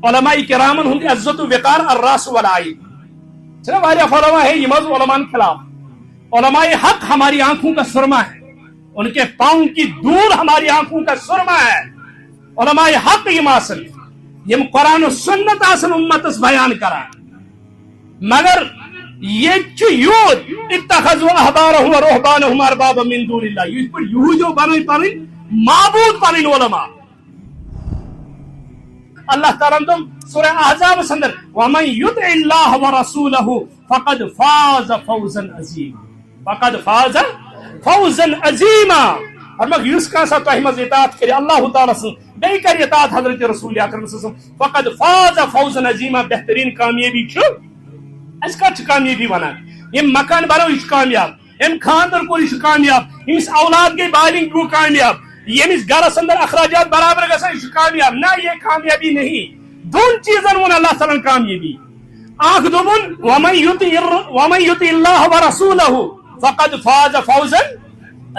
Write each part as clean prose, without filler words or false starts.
علماء کرامن ہند عزت و وقار الراس والعین. چلے واریاہ علماء ہے یہ علماء خلاف. علماء حق ہماری آنکھوں کا سرما ہے, ان کے پاؤں کی دھول ہماری آنکھوں کا سرما ہے. علماء حق یم آسن یم قرآن و سنت آسن امتس بیان کران, مگر یہ یوت اتخذوا احبارهم و رہبانهم اربابا من دون اللہ, یہ پر یہودیو بنائی پنن معبود پنن علماء. اللہ تعالیٰ نے سورہ احزاب سندر وَمَن يُطِعِ اللَّهَ وَرَسُولَهُ فَقَدْ فَازَ فَوْزًا عَظِيمًا, فَقَدْ فَازَ فَوْزًا عَظِيمًا. اور میں یس کانسا تہ مز اطاعت کرے اللہ تعالیٰ سن بیٚیہِ کرِ اطاعت حضرت رسول اکرم صلی اللہ علیہ وسلم فقد فاز فوزا عظیما, بہترین کامیابی چھ. اس کت کامیابی ونان یم مکان بنو یہ کامیاب, یم خاندر کور یہ کامیاب, یمس اولاد گئی بالنگ گو کامیاب, یمس گھرس اندر اخراجات برابر گژھان یہ کامیاب. نہ یہ کامیابی نہیں, دون چیزن ون اللہ تعالیٰ کامیابی. آخ دوبن ومن یطع اللہ ورسولہ فقد فاز فوزا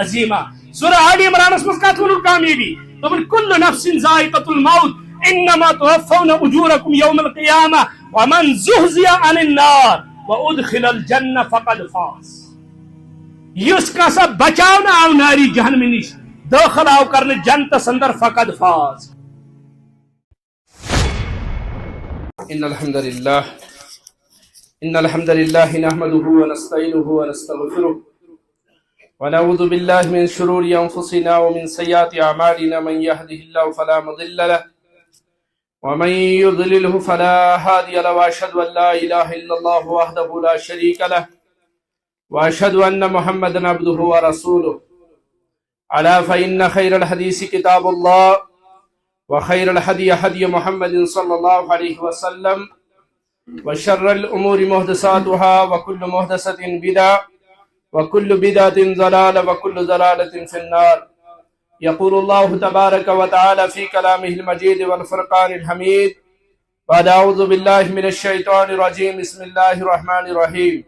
عظیما. سورہ آل عمران اس کت ون کامیابی دوبن کل نفس ذائقۃ الموت انما توفون اجورکم یوم القیامہ ومن زحزح عن النار وادخل الجنہ فقد فاز. یس کسا بچاؤنا آو ناری جہنم نش, داخل آو کرنے جنتس اندر فقد فاز. ان الحمد لله نحمده ونستعينه ونستغفره ونعوذ بالله من شرور انفسنا ومن سيئات اعمالنا, من يهده الله فلا مضل له ومن يضلله فلا هادي له, واشهد ان لا اله الا الله وحده لا شريك له واشهد ان محمدا عبده ورسوله. الا فان خير الحديث كتاب الله وخير الهدي هدي محمد صلى الله عليه وسلم وشر الامور محدثاتها وكل محدثة بدعة وكل بدعة ضلالة وكل ضلالة في النار. يقول الله تبارك وتعالى في كلامه المجيد والفرقان الحميد بعد أعوذ بالله من الشيطان الرجيم بسم الله الرحمن الرحيم.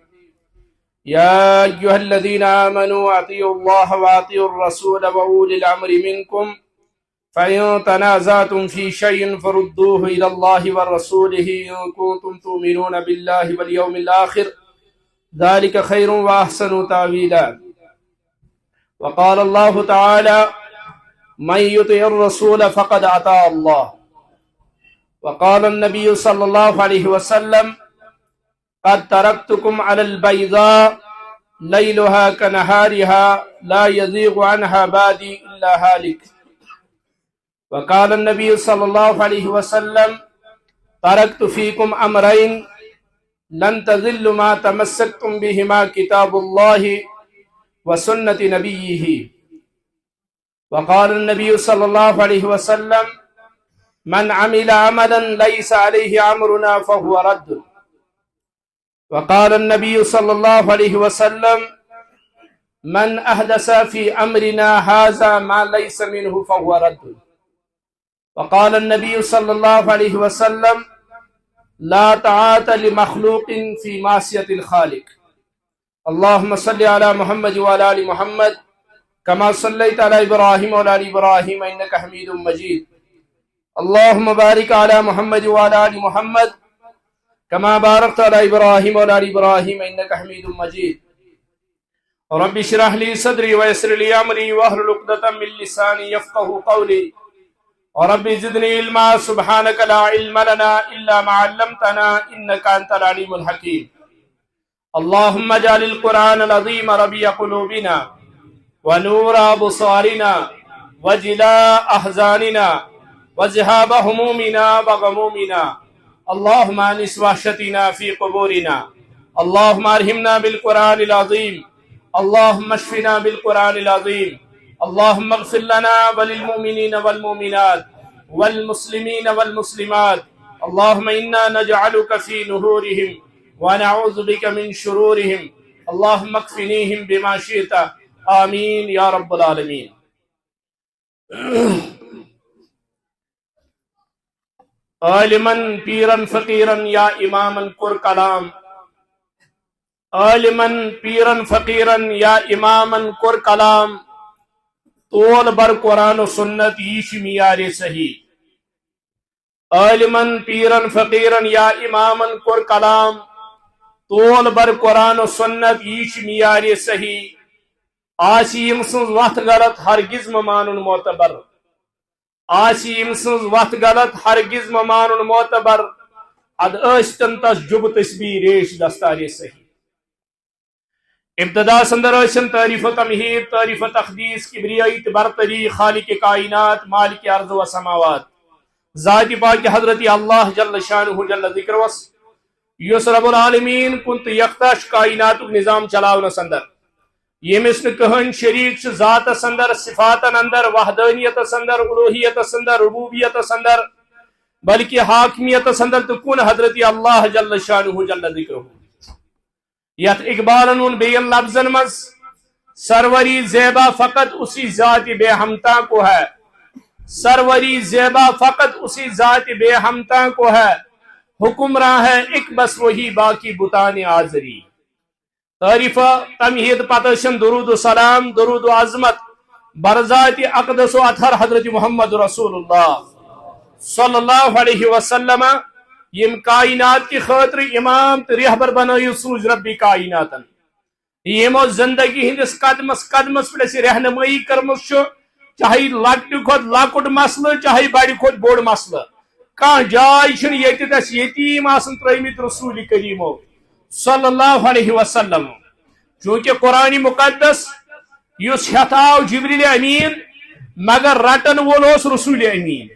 يا أيها الذين آمنوا أطيعوا الله وأطيعوا الرسول وأولي الأمر منكم فإن تنازعتم في شيء فردوه إلى الله ورسوله إن كنتم تؤمنون بالله واليوم الآخر ذلك خير وأحسن تأويلا. وقال الله تعالى من يطع الرسول فقد أطاع الله. وقال النبي صلى الله عليه وسلم قد تركتكم على البيضاء ليلها كنهارها لا يزيغ عنها بعدي إلا هالك. وقال النبي صلى الله عليه وسلم تركت فيكم أمرين لن تضلوا ما تمسكتم بهما كتاب الله وسنة نبيه. وقال النبي صلى الله عليه وسلم من عمل عملا ليس عليه أمرنا فهو رد. وقال النبي صلى الله عليه وسلم من أحدث في أمرنا هذا ما ليس منه فهو رد. وقال النبي صلى الله عليه وسلم لا طاعة لمخلوق في معصية الخالق. اللهم صل على محمد وعلى آل محمد كما صليت على إبراهيم وعلى آل إبراهيم إنك حميد مجيد. اللهم بارك على محمد وعلى آل محمد كما باركت على إبراهيم وعلى آل إبراهيم إنك حميد مجيد. رب اشرح لي صدري ويسر لي أمري واحلل عقدة من لساني يفقهوا قولي. رب زدني علما سبحانك لا علم لنا إلا ما علمتنا إنك أنت العليم الحكيم. اللهم اجعل القرآن العظيم ربيع قلوبنا ونور أبصارنا وجلاء أحزاننا وذهاب همومنا وغمومنا. اللهم أنس وحشتنا في قبورنا. اللهم أرحمنا بالقرآن العظيم. اللهم اشفنا بالقرآن العظيم. اللهم اغفر لنا وللمؤمنين والمؤمنات والمسلمين والمسلمات. اللهم إنا نجعلك في نهورهم ونعوذ بك من شرورهم. اللهم اكفنيهم بما شئت. آمين يا رب العالمين. عالما پیرا فقیرا یا اماما پر کلام. عالما پیرا فقیرا یا اماما پر کلام. طول بر قرآن و سنت یہ معیار صحیح. عالمن پیرن فقیرن یا امامن کور کلام طول بر قرآن و سنت یہ معیار صحیح آسیم سن وقت غلط ہرگز مانن معتبر آسیم سن وقت غلط ہرگز مانن معتبر اد اشتن تس جب تسبیح ریش دستار صحیح ابتدا سندر اشن تعریف و تمہید تعریف و تقدیس کبریائی برتری خالق کائنات مالک ارض و سماوات ذات پاک حضرت اللہ جل شانہ جل ذکر وس یس رب العالمین کنت یکتاش کائنات نظام چلاؤن سندر یمس کہن شریک ذات سندر صفات اندر وحدانیت سندر الوہیت سندر ربوبیت سندر بلکہ حاکمیت سندر تو کن حضرت اللہ جل شانہ جل ذکر یت اقبالن بین لفظن مز سروری زیبا فقط اسی ذات بے ہمتا کو ہے سروری زیبا فقط اسی ذات بے ہمتا کو ہے حکمراں ہے ایک بس وہی باقی بتان آزری تعریف تمہید پتشن درود و سلام درود و عظمت برذات اقدس و اطہر حضرت محمد رسول اللہ صلی اللہ علیہ وسلم یم کائنات کی خاطر امام تو رہبر بنائی سوز ربی کائناتن یمو زندگی ہندس قدمس قدمس پہ رہنمائی کرمس چاہے لکٹ کھت لکٹ مسئلہ چاہے بڑ کھت بوڑ مسئلہ کان جائے چھن یتی تس یتیم آسن ترمت رسول کریمو صلی اللہ علیہ وسلم چونکہ قرآن مقدس اس ہتاو جبریل امین مگر رٹن وول رسول امین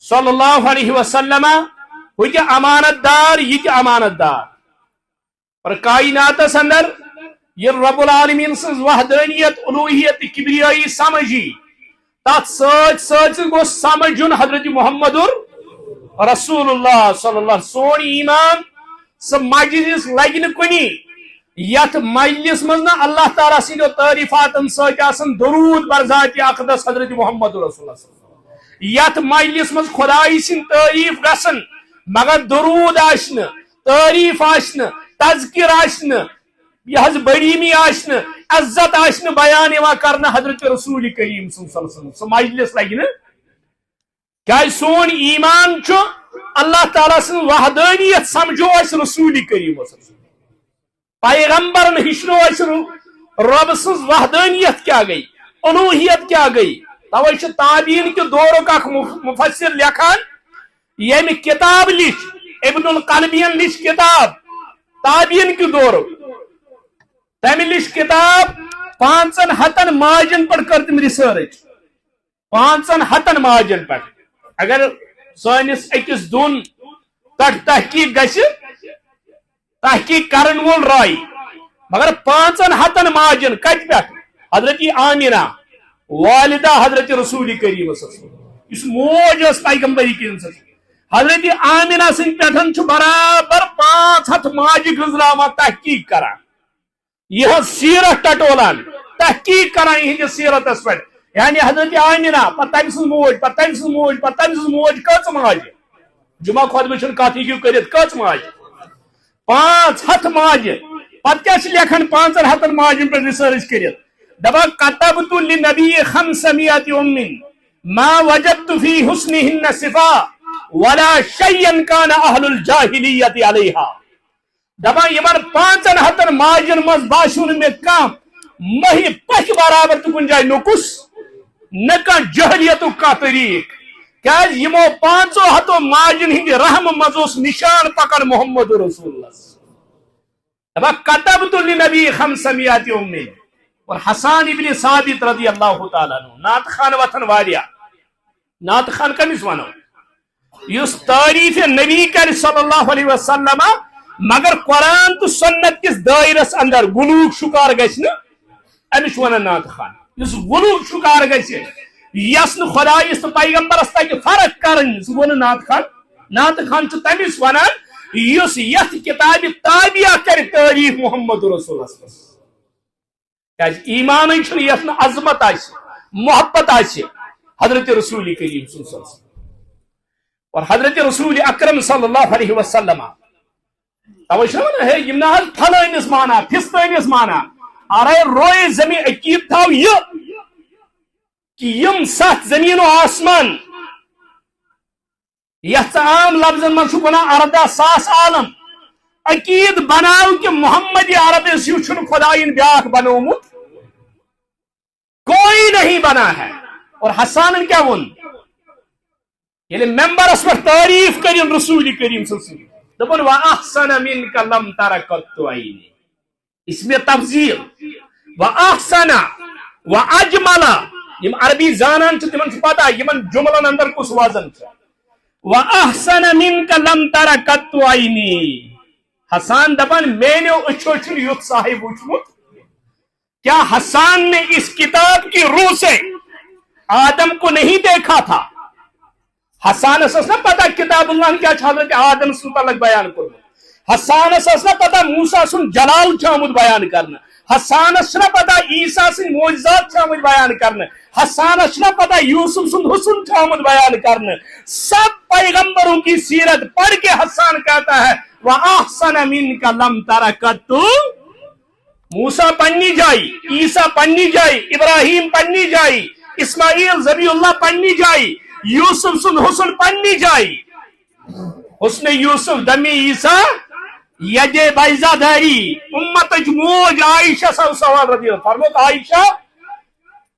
صلی اللہ علیہ وسلم ہوئی امانت دار یہ امانت دار اور کائنات اندر یہ رب العالمین سن وحدانیت الوہیت کبریائی سمجھی تات سچ سچ گو سمجھن حضرت محمد رسول اللہ صلی اللہ علیہ وسلم سون ایمان سہ مجلس لگن کنی یت مجلس من اللہ تعالیٰ سندو تعریفات ستن درود بر ذات اقدس حضرت محمد رسول اللہ یت مجلس من خدائی سن تعریف گسن مگر درود آشن تعریف آشن تذکر آشن یہ بڑیمی آشن عزت آشن بیان یوان کرنا حضرت رسول کریم صلی اللہ علیہ وسلم سہ مجلس لگن کیا سون ایمان چھو اللہ تعالیٰ سن وحدانیت سمجھو اس رسول کریم پیغمبر ہشنو اس رب سن وحدانیت کیا گئی الوہیت کیا گئی توجہ تابعین کے دور کا مفسر لکھان یہ کتاب لکھ ابن القلبین لکھ کتاب تابعین کے دور تم لکھ کتاب 500 ماجن پر کر تم ریسرچ 500 ماجن پر اگر سانس اکس دون تٹ تحقیق گھس تحقیق کرن وول رائی مگر 500 ماجن کت پہ حضرت آمینہ والدہ حضرت رسول کریم اس موج اس پیغمبری کی حضرت آمینہ سن پہ برابر 500 ماجہ گزرا تحقیق کران یہ سیرت ٹٹولان تحقیق کران یہ سیرت اس پہ یعنی حضرت آمینہ پتہ تم سن موج پتہ تم سن موج پتہ تم سن موج کچ ماجہ جمعہ خطبہ چھن کت ہیکو کرت کچ ماجہ 500 ماجہ پتہ کیا لکھن 500 ماجن پہ ریسرچ کرت دبا کتبت للنبی 500 ام ما وجدت فی حسنہن صفا ولا شیئا کان اہل الجاہلیت علیہا دبا یمن 500 ماجن مز باشون میں کام مہی پک برابر تو کن جائے نقص نہ جہلیت کا طریق کیا یمو 500 ماجن ہند رحم مزوس نشان پکڑ محمد رسول اللہ کتبت للنبی 500 ام اور حسان ابن ثابت رضی اللہ تعالیٰ عنہ نعت خان وطن واریا نعت خان کمس ونو یس تعریف نبی کر صلی اللہ علیہ وسلم مگر قرآن تو سنت کس دائرس اندر گلوک شکار گھن امس ونان نعت خان اس گلوک شکار گھس یس خدائس تو پیغمبرس تک فرق کرن سہ نعت خان تمس ونان یس یت کتاب تابعہ کر تعریف محمد رسول اللہ ایمان یس عظمت محبت حضرت رسول کریم صلی اللہ علیہ وسلم اور حضرت رسول اکرم صلی اللہ علیہ وسلم توجہ ہے یم نہ پھلانس مانا پھستانس مانا ارے روئے زمین عقید تھاو یہ کہ یم 7 زمین و آسمان یتھ عام لفظن من اردہ ساس عالم عقید بناو کہ محمد عربس یہ خدائن بیاکھ بنومت کوئی نہیں بنا ہے. اور حسان کیا ون یعنی ممبرس پر تعریف کریم رسول کریم صلی اللہ علیہ وسلم دپن واحسن منک لم تر قط عینی. اس میں تفضیل واحسن واجمل یم عربی زانان تمن پتہ یمن جملن اندر کس وزن واحسن منک لم تر قط عینی. حسان دپن میانو اچھو چھ یوت صاحب وچمت. کیا حسان نے اس کتاب کی روح سے آدم کو نہیں دیکھا تھا؟ حسان نہ پتہ کتاب اللہ کیا حضرت آدم سے متعلق بیان کرنا. حسان نہ پتہ موسیٰ سن جلال آمد بیان کرنا. حسان نہ پتہ عیسیٰ سن معجزات آمد بیان کرنا. حسان نہ پتہ یوسف سن حسن آمد بیان کرنا. سب پیغمبروں کی سیرت پڑھ کے حسان کہتا ہے وَأَحْسَنَ مِنْكَ لَمْ تَرَ قَطُّ. موسیٰ پنی جائی, عیسیٰ پنی جائی, ابراہیم پنی جائی, اسماعیل ذبی اللہ پنی جائی, یوسف سن حسن پنی جائی. حسن یوسف دمی عیسیٰ یجے بیضہ داری امت موج عائشہ سوال رضی اللہ فرموک عائشہ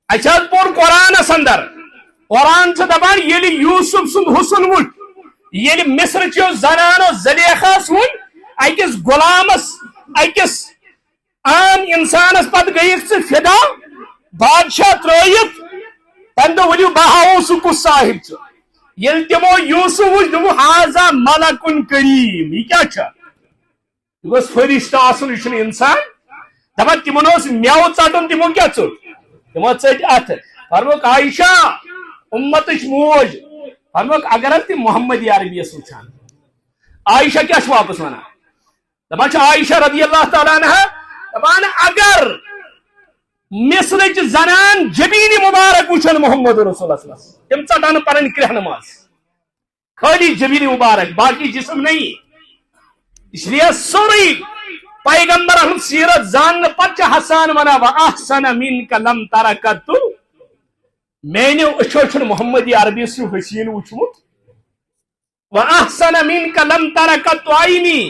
اچھا پور قرآن سندر قرآن سے دبان یلی یوسف سن حسن وچ یلی مصر چیو زنان و زلیخہ سن ایکس غلامس ایکس عام انسانس پت گئی فدا بادشاہ ترائیت تم دو ولو بہاو سکو صاحب چھ یل تمو یوسف وچ دمو حاضا ملکن کریم. یہ کیا چھا گوس فرشتہ آسن یہ انسان دپان تمن میو ژٹن تمو کیا ژٹ تمو ژٹ ات. فرموک عائشہ امتچ موج فرموک اگر تم محمد عربی وچھان عائشہ کیا واپس ونان دپان عائشہ رضی اللہ تعالیٰ عنہ دپان اگر مصرچ زنان جبین مبارک وچھن محمد رسول اللہ صلی اللہ علیہ وسلم تم ژٹان پنن کرہ نماز خالی جبین مبارک باقی جسم نہیں. اس لیے سوری پیغمبر ہم سیرت زان پچ حسان ونا واحسن منک لم تر قط. میانو اچھو چھ محمد عربی سے حسین وچھمت. واحسن منک لم تر قط عینی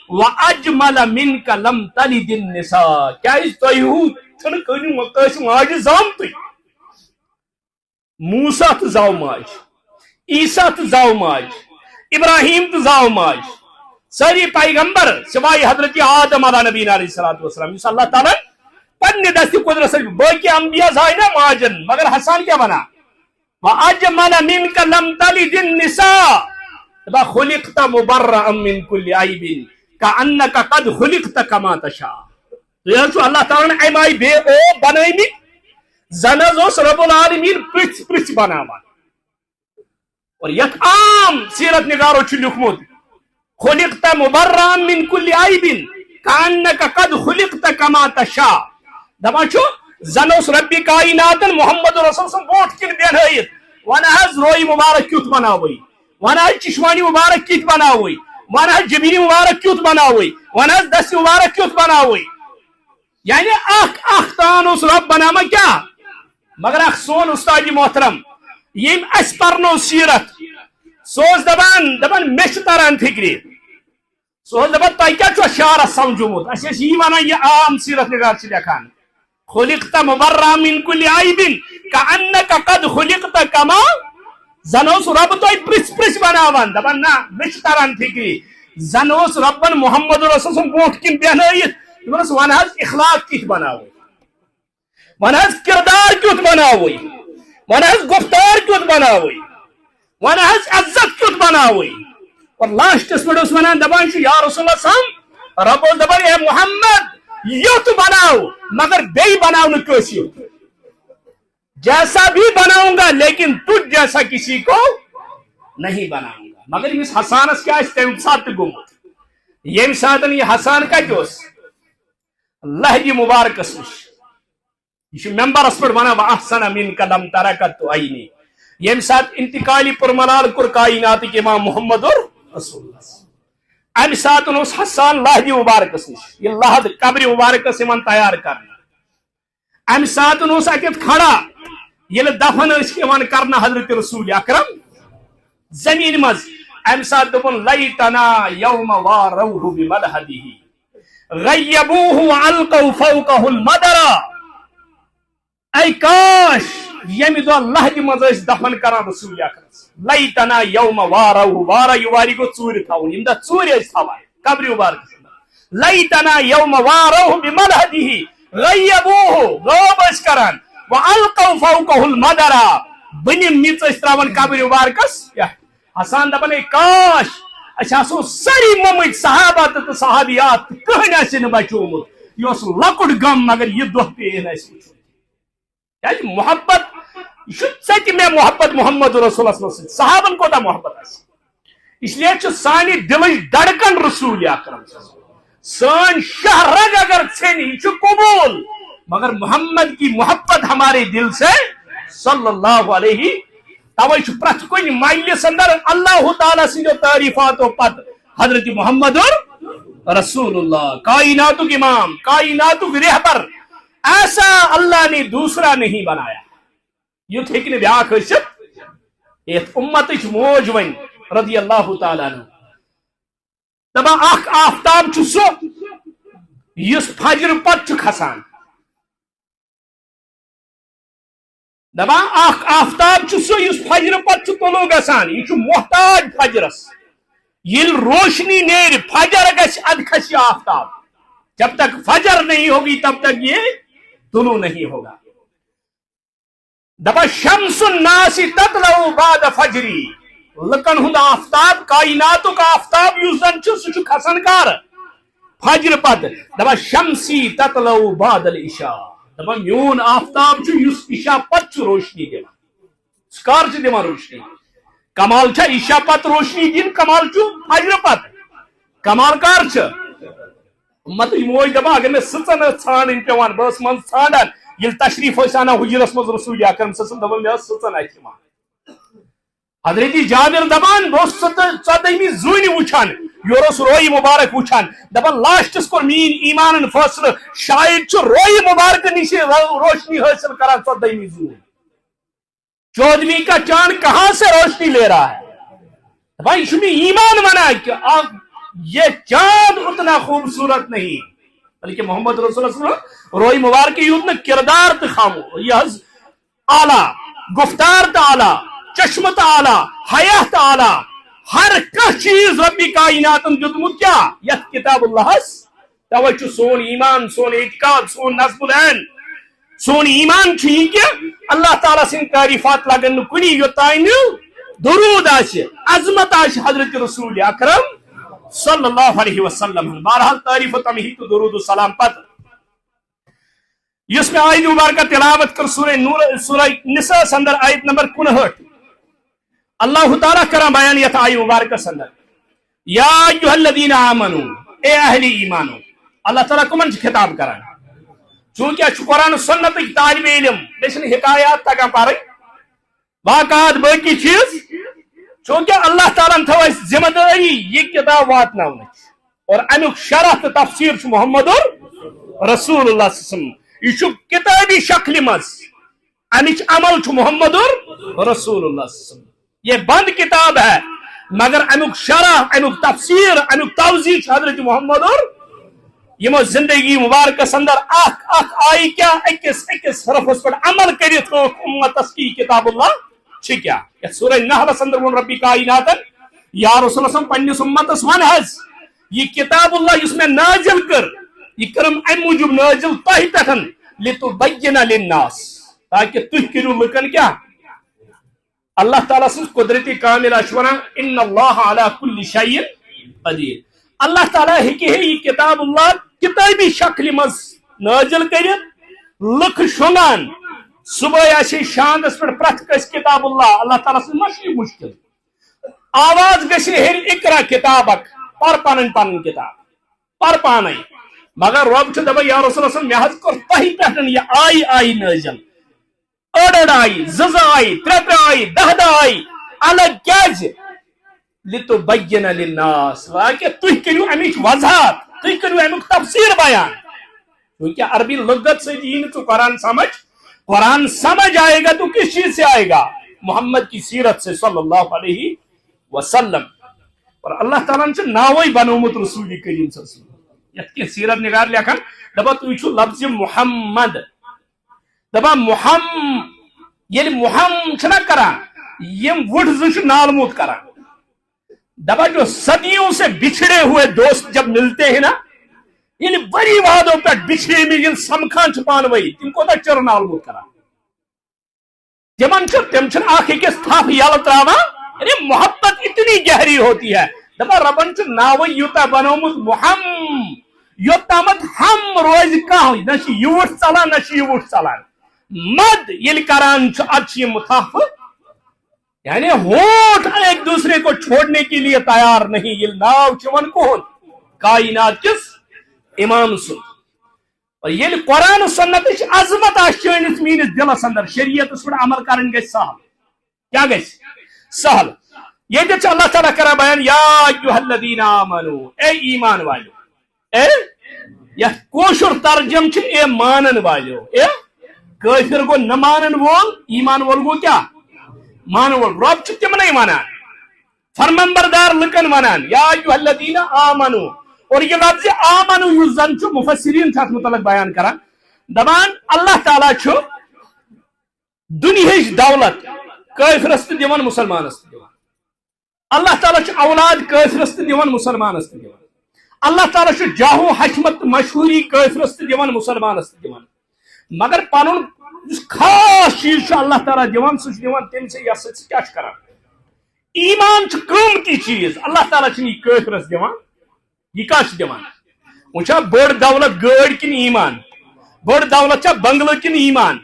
واجمل منک لم تلد النساء. کیا اس تو چھن کنی مقاش ماج زامت موسیٰ تو زاو ماج, عیسیٰ تو زاو ماج, ابراہیم تو زاو ماج, ساری پیغمبر سوائے حضرت آدم علیہ نبی علیہ السلام اس اللہ تعالیٰ پنہ دست قدرت سے باقی انبیاء زائے نا ماجن مگر حسان کیا بنا وَأَجْمَلَ مِنْكَ لَمْ تَلِدِ النِّسَاء خُلِقْتَ مُبَرَّأً مِنْ كُلِّ عَيْبٍ كَأَنَّكَ قَدْ خُلِقْتَ كَمَا تَشَاءُ. تو اللہ تعالیٰ نے ایمائی بے او بنائی زنز اس رب العالمین پرچ بناوان. اور یک عام سیرت نگارو چھ لکھمت خلقت مبرئا من کل عیب کانک قد خلقت کما تشاء. دپان چھو زنوس ربی کائناتن محمد رسول صلی اللہ علیہ وسلم بوٹ کن بیان ونہ روئی مبارک کیوت بناوئی, ونہ چشمانی مبارک کیت بناوئی, ونہ جبینی مبارک کیوت بناوئی, ونہ دست مبارک کیوت بناوئی. یعنی اخ تان اس رب بناما کیا مگر اخ سون استاد محترم یم اس پرنو سیرت سوز دبان مش تران فکری سوز دبان تائی کیا چھو شارہ سمجھومت اس یہ وانا یہ عام سیرت نگار چھ لکھان خلقت مبرئا من کل عیب کانک قد خلقت کما. زنوس رب تو پرچ بناوان دبان نا مش تران فکری زنوس ربن محمد رسول صلی اللہ علیہ وسلم بوٹ کن بیانائیت ون حض اخلاق کت بناوی, ون حض کردار کیت بناوی, ون حض گفتار کیت بناوی, ون حض عزت کیت بناوی. اور لاسٹس پہ ونان دپان یا رسول اللہ صاحب رب دپان اے محمد یت بناو مگر بی بناو کیسیو جیسا بھی بناؤں گا لیکن تجھ جیسا کسی کو نہیں بناؤں گا. مگر اس حسانس کیا اس تم سات گمت یم ساتن یہ حسان کا جوس اللہ جی مبارک اسمش یہ ممبر اس پر بنا واحسن منک لم تر قط عینی. یم سات انتقالی پر ملال کر کائنات کے امام محمد اور رسول اللہ ام سات اس حسان اللہ جی مبارک اسمش یہ لحد قبر مبارک سے من تیار کرنا ام سات اس اتت کھڑا یہ دفن اس کے من کرنا حضرت رسول اکرم زمین مز ام سات دپن لیتنا یوم واروہ بملحدہ غیبوہ والقوا فوقہ المدر، اے کاش یمی دہ لہدِ مز دفن کران رسول اکرم لیتنا یوم واروہ، وارہ یہ واری گو ژوٗرِ تھاؤن، یم دہ ژوٗرِ تھاوان قبر مبارکس اندر، لیتنا یوم واروہ بملحدہ غیبوہ غوب کران والقوا فوقہ المدر، بنم میژ تراون قبر مبارکس پٮ۪ٹھ، حسان دپان اے کاش اسو ساری ممت صحابہ تو صحابیات کہن آسہ بچومت، یہ لکٹ غم مگر یہ دہ پین اس محبت ژتہ مے محبت محمد رسول اللہ سۭتۍ، صحابن کوتاہ محبت آسہ، اس لیے سانہ دلچ دڑکن رسول اکرم، سن شاہ رگ اگر ژھن یہ قبول، مگر محمد کی محبت ہمارے دل سے صلی اللہ علیہ، توے پرت کن مجلس اندر اللہ تعالیٰ سندو تعریفاتو پت حضرت محمد رسول اللہ کائناتک امام، کائناتک رہبر، ایسا اللہ نے دوسرا نہیں بنایا، یت ہیکہ بیاکھ ٲسِتھ یتھ امتچ موج ون رضی اللہ تعالیٰ عنہ، دپان اخ آفتاب چھ سہ یس فجر پت چھ کھسان، دپان اخ آفتاب چھ سہ یس فجر پت چھ طلوع گژھان، یہ چھ محتاج فجرس، یل روشنی نیر فجر گژھِ اد کھسہِ آفتاب، جب تک فجر نہیں ہوگی تب تک یہ طلوع نہیں ہوگا، دپان شمس الناس تطلع بعد فجری، لکن ہند آفتاب، کائناتک آفتاب یس زن چھ سہ چھ کھسان کر فجر پت، دپان شمسی تطلع بعد العشاء، دپان میون آفتاب چھ یس عشاء پت چھ روشنی دِوان، کر چھ دِوان روشنی، کمال چھا عشاء پت روشنی دن، کمال چھ فجر پت، کمال کر چھ امت موج دپان اگر میں سژن ژھانڈن پیوان بس من ژھانڈان، یل تشریف ٲسۍ انان حجرس مز رسول اکرم صلی اللہ علیہ وسلم، دپان مے سژن اتھ یوان، حضرت جابر دپان بہت 14ویں زونہ وچھان، یورس روئی مبارک وچھان، دپان لاسٹس کور مین ایمان فیصلہ، شاید چھ روئی مبارک نش روشنی حاصل کران 14ویں زون، 14ویں کا چاند کہاں سے روشنی لے رہا ہے، بھائی شمی ایمان منا کہ یہ چاند اتنا خوبصورت نہیں، بلکہ محمد رسول اللہ صلی اللہ علیہ وسلم روئی مبارک یوت کردار تو خامو، یہ اعلی گفتار تو اعلی، چشمت اعلی، حیات اعلی، ہر کھانا چیز ربی کائنات دیتمت کیا یت کتاب اللہ، توے سون ایمان، سون اعتقاد، سون نصب العین، سون ایمان یہ کہ اللہ تعالیٰ سن تعریفات لگن کنی یوتان درود آسہ، عظمت آسہ حضرت رسول اکرم صلی اللہ علیہ وسلم، بہرحال تعریف تمہی تو درود و سلام پتہ اس میں آیت مبارکہ تلاوت کر سورہ نساء اندر آیت نمبر 59، اللہ تعالیٰ کران بیان یت آیت مبارکہ اندر، یا ایھا الذین آمنوا، اے اہل ایمانو، اللہ تعالیٰ کمن خطاب کران، چونکہ قرآن سنت طالب علم بیچن حکایات تگان پڑھ، واقعات باقی چیز، چونکہ اللہ تعالیٰ تھو ذمہ داری یہ کتاب واتن، اور امیک شرح تو تفسیر محمد رسول اللہ صلی اللہ علیہ وسلم، یہ کتابی شکل مز، امچ عمل محمد رسول اللہ صلی اللہ علیہ وسلم، یہ بند کتاب ہے مگر امیک شرح، امیک تفسیر، امیک توضیح حضرت محمد یمو زندگی مبارکس اندر اخ آئی کیا اکس حرفس پر عمل کرت امتس کی کتاب اللہ چھ کیا، سورہ نحل اندر ون ربی کائنات یا رسول اللہ پنس امتس ون حض یہ کتاب اللہ اس میں نازل کر، یہ کرم ام موجب نازل تہ پہ لتبین للناس، تاکہ تھی کرو لکن کیا اللہ تعالیٰ سن قدرتی کاملہ ونان ان اللہ علی کل شیء قدیر، اللہ تعالیٰ ہیکہ یہ کتاب اللہ کتابی شکل مز نازل کرت، لکھ شنگان صبح آسے شاندس پہ پرت کس کتاب اللہ، اللہ تعالیٰ سے مشکل آواز گژھِ ہیٚرِ اقرا کتابک، پر پن پن کتاب پر پانے، مگر رب چھ دپان یا رسول اللہ مے حض کور تہ پہ یہ آئی نازل، اڑ آئی، زٕ آئی، ترٛےٚ آئی، 10 آئی، الگ کیازِ لتبین للناس، تاکہ تھی کرو امچ وضاحت، تھی کرو امیک تفسیر بیان، کیونکہ عربی لغت سے قرآن سمجھ، قرآن سمجھ آئے گا تو کس چیز سے آئے گا؟ محمد کی سیرت سے صلی اللہ علیہ وسلم، اور اللہ تعالیٰ نے ناوے بنومت رسول کریم صلی اللہ علیہ وسلم یت کی سیرت نگار لکھان دپا تھی چھو لفظ محمد دپا یل محم چھنا کران یم وٹ زش نالموت کران دپا جو صدیوں سے بچھڑے ہوئے دوست جب ملتے ہیں نا یعنی بڑی وادوں پہ بچھڑے میں یل سمکھان چھپان وئی تم کو تا چر نالموت کران جمن تم چھن آخ کس تھاپ یل تراوا یعنی محبت اتنی گہری ہوتی ہے دپا ربن چھ ناوے یوتا بنومت محم یوتامت ہم روز کہاں نشی یوٹ چلان نشی یوٹ چلان مد یل کران اد متحف یعنی ہونٹ ایک دوسرے کو چھوڑنے کے لیے تیار نہیں یہ ناو چون کون کائنات کس امام سن اور یہ قرآن و سنت عظمت آنس مینس دلس اندر شریعت پہ عمل کرن گھ سہل کیا گھ سہل یہ اللہ تعالیٰ کرا بیان یا ایھا الذین آمنو اے ایمان والو اے یہ کوشر ترجم اے مانن والو اے کافر گو نہ مانن وول ایمان وول گو کیا مان وول رب تمنے ونان فرمانبردار لکن ونان یا ایھا الذین آمنو اور یہ لفظ آمنو یس زن مفسرین تھا متعلق بیان کران دپان اللہ تعالیٰ دنیاہچ دولت کافرس تہ دِوان مسلمانس تہ دِوان اللہ تعالیٰ اولاد کافرس تہ دِوان مسلمانس تہ دِوان اللہ تعالیٰ جاہو حشمت مشہوری کافرس تہ دِوان مسلمانس تہ دِوان مگر پنن خاص چیز اللہ تعالیٰ دِوان سہ دِوان تم سے یس کیا کران ایمان قیمتی چیز اللہ تعالیٰ یہ کافرس دِوان یہ کیا دِوان وچھا بڑ دولت گاڑ کن ایمان بڑ دولت چھا بنگلہ کن ایمان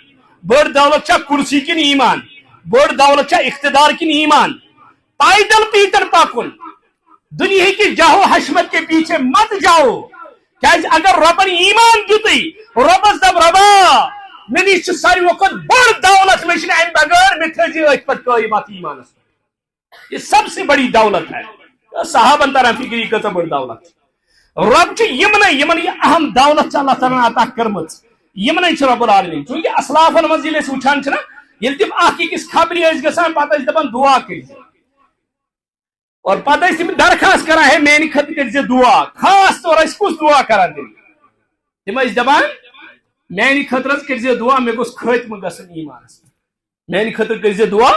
بڑ دولت چھا کرسی کن ایمان بڑ دولت چھا اقتدار کن ایمان پائیدل پیتر پاکن دنیا کی جاہو حشمت کے پیچھے مت جاؤ کیا اگر ربن ایمان دیتی ربس دب ربا میں نیچ ساری وقت بڑ دولت میں ام بغیر میں تھجی ایک پر کوئی بات ایمان یہ سب سے بڑی دولت ہے صحابہ ترا فکری کتا بڑ دولت رب چھ یمن یہ اہم دولت اللہ تعالیٰ عطا کرمت یمن چھ رب العالمین چونکہ اسلافن مز یل وچھان چھنا یل تم اخ کس خبری گژھان پتہ دپان دعا کر اور پتہ تم درخواست کران ہے میانہ خطر کر دعا خاص طور کس دعا کران تم دپان میانہ خطر کر دعا مے گوس خاتمہ گژھن ایمانس میانہ خطر کر دعا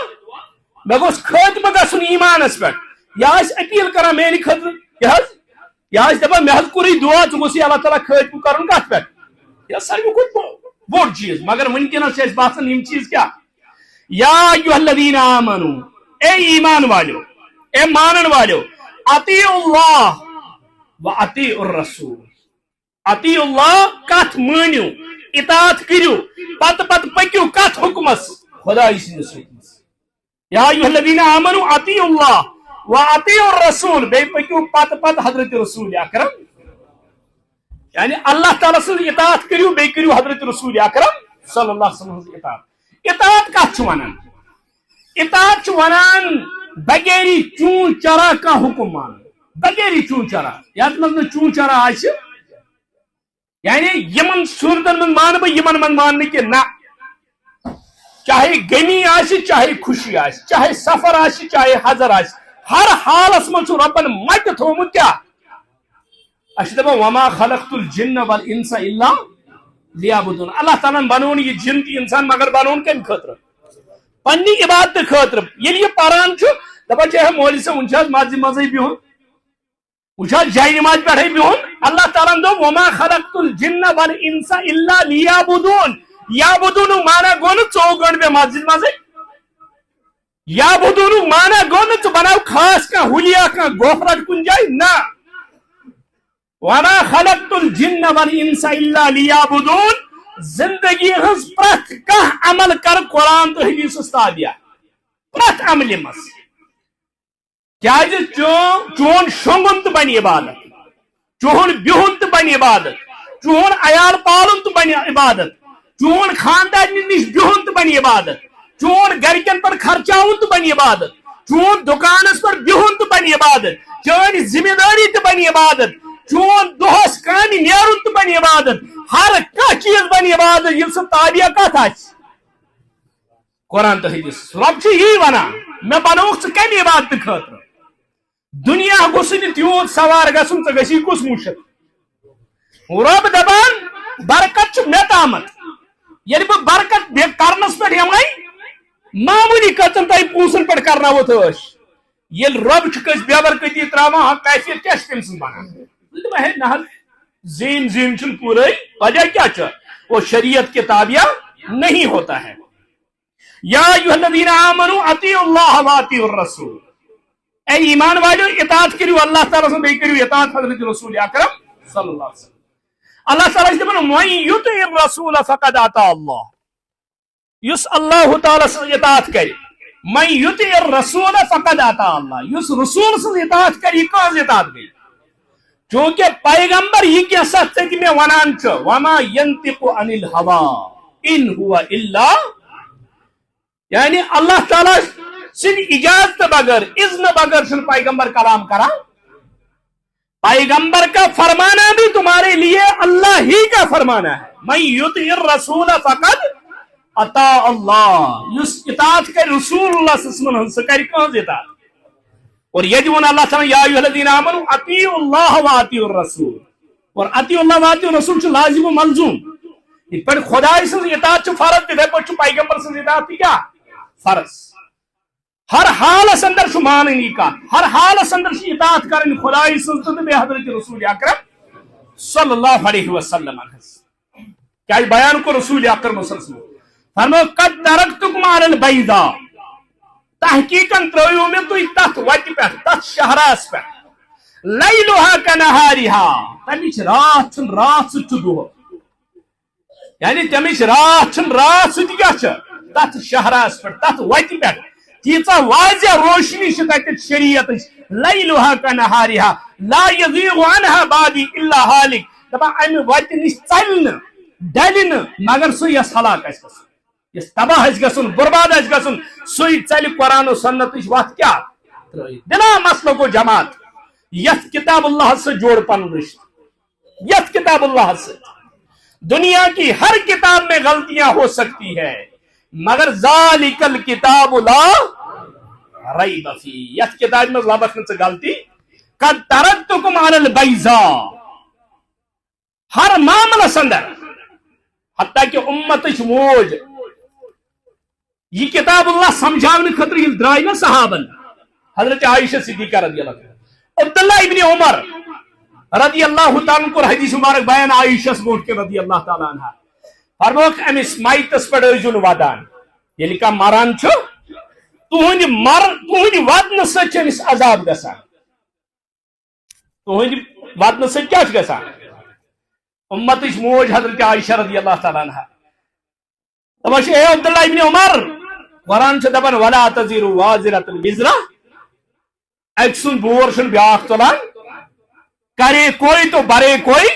مے گوس خاتمہ گژھن ایمانس پہ یہ اپیل کران میانہ خطر یہ دپان مے کوری دعا ژٕ گوٚژھ اللہ تعالیٰ خاتمہ کرن کت پہ یہ ساروی کھۄتہٕ بوڑ چیز مگر ونکس باسان یم چیز کیا یا ایھا الذین آمنو اے ایمان والو اے مانن والو اطیعوا اللہ و اطیعوا الرسول اطیعوا اللہ کت مانیو اطاعت کریو پت پکیو کت حکمس خدای سندس حکمس یا ایھا الذین آمنو اطیعوا اللہ و اطیعوا الرسول بے پکیو پت حضرت رسول اکرم یعنی اللہ تعالیٰ سن اطاعت کریو بے کریو حضرت رسول اکرم صلی اللہ علیہ وسلم اطاعت کت ونان اطاعت ونان بغیری چون چرا کا حکم مان بغیری چون چرا یت من چون چرا آس یعنی یمن صورتن من مان بہ یمن من مان کہ نہ چاہے غمی آس چاہے خوشی آس چاہے سفر آس چاہے حضر آس ہر حالس من ربن مٹ تھومت کیا اچھا دپان وما خلقت الجن والانس الا لیعبدون اللہ تعالیٰ بنون یہ جن کی انسان مگر بنون کم خاطر پنی عبادت خاطر یل یہ پران دپان چاہے مول سے ونچ مسجد مزے بہن ونچ جائے نماز پہ بہن اللہ تعالیٰ دو وما خلقت الجن والانس الا لیعبدون یعبدون مانا گو نا ژو گنٹ بے مسجد مزے یعبدون مانا گو نا ژٕ بناو خاص کھانا ہولیا کھانا گوفرٹ کن جائے نہ وما خلقت الجن والانس الا لیعبدون زندگی ہز پرت کھانا عمل کر قرآن تو حدیث تابع پرت عمل مس کیا چون شونگن تو بن عبادت چون بہن تو بن عبادت چون عیال پالن تو بن عبادت چون خاندان نش بہن تو بن عبادت چون گرکن پر خرچاون تو بن عبادت چون دکانس پر بہن تو بن عبادت چون ذمہ داری تو بن عبادت چون دہس کامہ نیرن تو بن عبادت ہر کھانا چیز بن عبادت یل سہ تابع کت آس قرآن تو حدیث رب یہ ونان میں بنوک ژٕ کمہ عبادت خاطر دنیا گوس تیوت سوار گھن ژٕ گژھی کس مشک رب دپان برکت مے تامت یل بہ برکت کرنس پہ معمولی قتل تہ پونسن پہ کرنو تش یل رب کس بے برکتی تراوان کیفیت کیا تم سن بنان نہ زین زین چھ پورے وجہ کیا وہ شریعت کے تابع نہیں ہوتا ہے یا ایھا الذین آمنوا اطیعوا اللہ واطیعوا الرسول اے ایمان والو اطاعت کریو اللہ تعالی سے بیٚیہِ کریو اطاعت حضرت رسول اکرم صلی اللہ علیہ وسلم اللہ تعالی سے دپان من یطع الرسول فقد اطاع اللہ یس اللہ تعالی سے اطاعت کر من یطع الرسول فقد اطاع اللہ یس رسول سے اطاعت کر یہ کہاں اطاعت گئی چونکہ پیغمبر یہ کیا سچ ہے کہ میں ونان چھ وما ينطق عن الهوى ان هو الا یعنی اللہ تعالی سن اجازت بغیر اذن بغیر سن پیغمبر کلام کرا پیغمبر کا فرمانا بھی تمہارے لیے اللہ ہی کا فرمانا ہے من یطع الرسول فقد اطاع اللہ یس اطاعت کر رسول اللہ صلی اللہ علیہ وسلم سے کر کہاں اطاعت اور یہ جو اللہ تعالی یا ایھا الذین آمنوا اطیعوا اللہ واطیعوا الرسول اور اطیعوا اللہ واطیعوا الرسول چھ لازم و ملزوم یہ پر خدا سے اطاعت چھ فرض تہ پر چھ پیغمبر سے اطاعت کیا فرض ہر حال اندر چھ ماننی کا ہر حال اندر چھ اطاعت کرن خدا سے تہ حضرت رسول اکرم صلی اللہ علیہ وسلم کیا بیان کو رسول اکرم صلی اللہ علیہ وسلم فرمایا قد ترکتکم علی البیضاء تحقیقاً ترو میں تو تت وتہ پہ تت شہراس پہ لیلها کنہارها تمچ رات چھ رات چھ دہ یعنی تمچ رات چھ رات چھ کیا چھ تت شہراس پہ تت وتہ پہ تیژا واضح روشنی چھ تت شریعت لیلها کنہارها لا یزیغ عنها بعدی الا ہالک دپا امہ وتہ نش ژلہ ڈلہ مگر سہ یس ہلاک آسہ یس تباہ گھن برباد گھن سی ژل قرآن و سنت وت کیا بنا مسلک و جماعت یت کتاب اللہ سے جوڑ پن رشت یت کتاب اللہ سے دنیا کی ہر کتاب میں غلطیاں ہو سکتی ہے مگر ذالک الکتاب لا ریب فیہ یت کتاب میں لبخن سے غلطی قد ترکتکم علی البیضاء ہر معاملہ اندر حتیٰ کہ امتچ موج یہ کتاب اللہ سمجھانے خطر یہ درائے نا صحابن حضرت عائشہ صدیقہ رضی اللہ عنہ عبداللہ ابن عمر رضی اللہ تعالیٰ کو حدیث مبارک بیان عائشہ سے کے رضی اللہ تعالیٰ عنہ فرموک امس مائتس پر ازون ودان یعنی کا مران چھو تہند ودن سچ امس عذاب گسان تہند ودن سچ کیا گسان امتش موج حضرت عائشہ رضی اللہ تعالیٰ عنہ دپان اے عبداللہ ابن عمر قرآن چھ دپان ولا تزر وازرۃ وزر اک سن بور چھ بیاکھ تلان کرے کوئی تو برے کوئی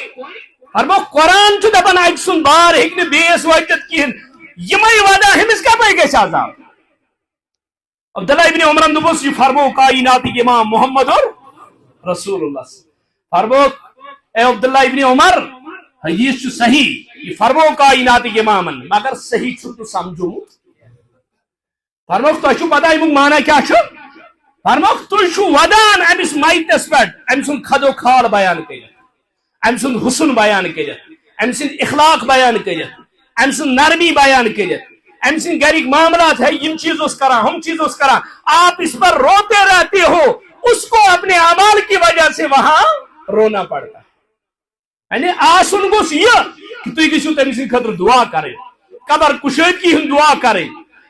اور وہ قرآن چھ دپان اک سن بار ہیکہ بیس واتت کہن یمے ودا ہمس کپے گژھِ عذاب عبداللہ ابن عمر دوپس یہ فرمو کائنات امام محمد اور رسول اللہ فرمو اے عبداللہ ابن عمر حدیث چھ صحیح یہ فرمو کائنات امامن مگر صحیح چھو سمجھو فرموک تو پتہ امیک مانا کیا فرموک تھی ودان امس مائتس پہ ام سن کھدو کھال بیان کرت ام سن حسن بیان کرت ام سن اخلاق بیان کرت ام سن نرمی بیان کرت ام سن گھرک معاملات ہے یم چیز اس کرا ہم چیز اس کرا آپ اس پر روتے رہتے ہو اس کو اپنے اعمال کی وجہ سے وہاں رونا پڑتا ہے یعنی آسن گوس یہ کہ تھی گھو تم سن خطر دعا کریں قبر کشیدگی ہند دعا کریں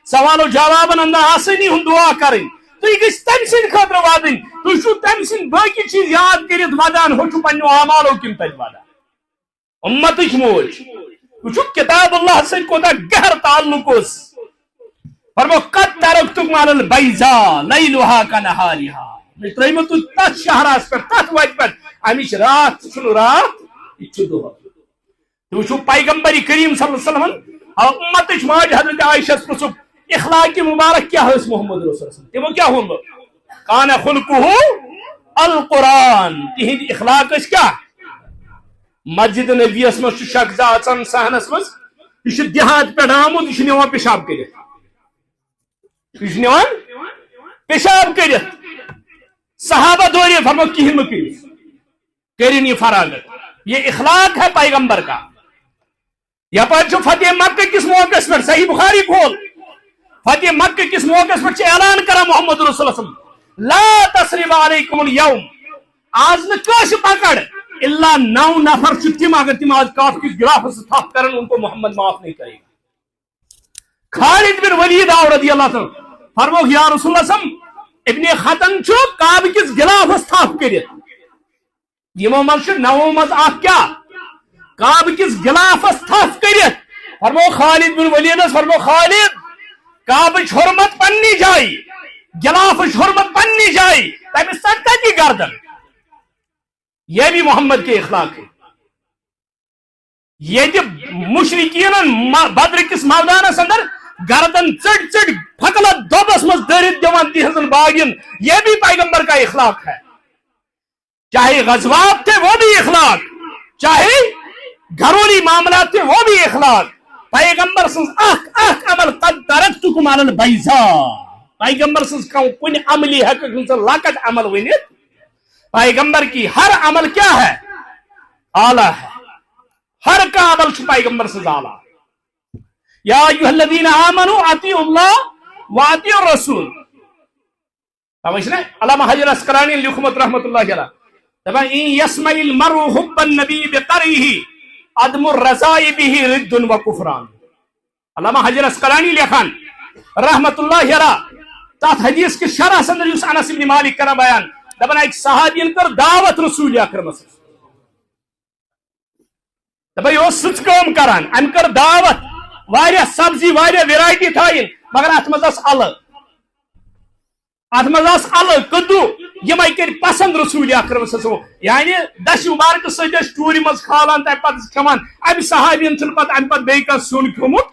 سوال و جواب اندر آسانی ہند دعا کریں تھی گھس تم سن خطر ودن تھی تم سن باقی چیز یاد کرت ودان ہو پنو اعمالو کن تج ودان امتچ موج وچو کتاب اللہ سے کوتا گہر تعلق اس فرمو قد ترکتکم علی البیضاء لیلها کنہارها تریم تو تت شہراس پر تت وت پر امچ رات چھنو رات یہ دہ تو پیغمبر کریم صلی اللہ علیہ وسلم امتچ ماج حضرت عائشہ پرسک اخلاق مبارک کیا ہے اس محمد رسول اللہ تمو کیا ہوں کان خلقہ القرآن تہند اخلاق اس کیا مسجد نبی اس میں شخص اچان صحنس مز یہ دیہات پہ آمد یہ نوان پیشاب کرت یہ نوان پیشاب کرت صحابہ دورے فرمو کہیں مکریو کرین یہ فراغت یہ اخلاق ہے پیغمبر کا یا پر جو فتح مکہ کس موقع پر صحیح بخاری کھول فتح مکہ کس موقع پر اعلان کرا محمد رسول اللہ صلی اللہ علیہ وسلم لا تسرب علیکم اليوم آج نہ کاش پکڑ اللہ 9 نفر تم اگر تم آج کاف کی گراف سے تھپ کرن ان کو محمد معاف نہیں کرے گا خالد بن ولید آو رضی اللہ عنہ فرمو یا رسول اللہ صلی اللہ علیہ وسلم ابن ختن چھو کعب کس گلاف سے تھپ کرت یمو منش 9 مز اخ کیا کعب کس گلاف سے تھپ کرت فرمو خالد بن ولید فرمو خالد کعب حرمت پنی جائی گلاف حرمت پنی جائی تمہیں سڑتا کی گردن یہ بھی محمد کے اخلاق ہے یہ مشرکین بدر کس میدانس اندر گردن چڑ چڑ پھکلت دوبس مز دٔرِتھ دِوان تہذن باغین یہ بھی پیغمبر کا اخلاق ہے چاہے غزوات تھے وہ بھی اخلاق چاہے گھرولی معاملات تھے وہ بھی اخلاق پیغمبر سنز اخ عمل قد ترکتکم علی البیضاء پیغمبر سنز کن عملی حقیقت لکٹ عمل ونت پیغمبر کی ہر عمل کیا ہے اعلی ہے ہر کا عمل پیغمبر سے اعلی یا ایھا الذین آمنوا اطیعوا اللہ واطیعوا الرسول علامہ حجر اسقلانی لکھمت رحمت اللہ علیہ طبعا ان یسمع المرء حب النبی بقرئہ عدم الرضاء به رد و کفران علامہ حجر اسقلانی لکھان رحمت اللہ علیہ تات حدیث کے شرح سندر یوس انس بن مالک کرا بیان دپان ایک صحابین کر دعوت رسول اکرم دپان یہ سچ کام کران ام کر دعوت واریاہ سبزی واریاہ ویرائٹی تھائن مگر ات مز ال کدو یم کر پسند رسول اکرم یعنی دش مبارک ست ٹوری مز کھالان تمہ پتہ کھان ام صحابین چھ پتہ ام پتہ بیٚیہِ کانٛہہ سیُن کھیوٚمُت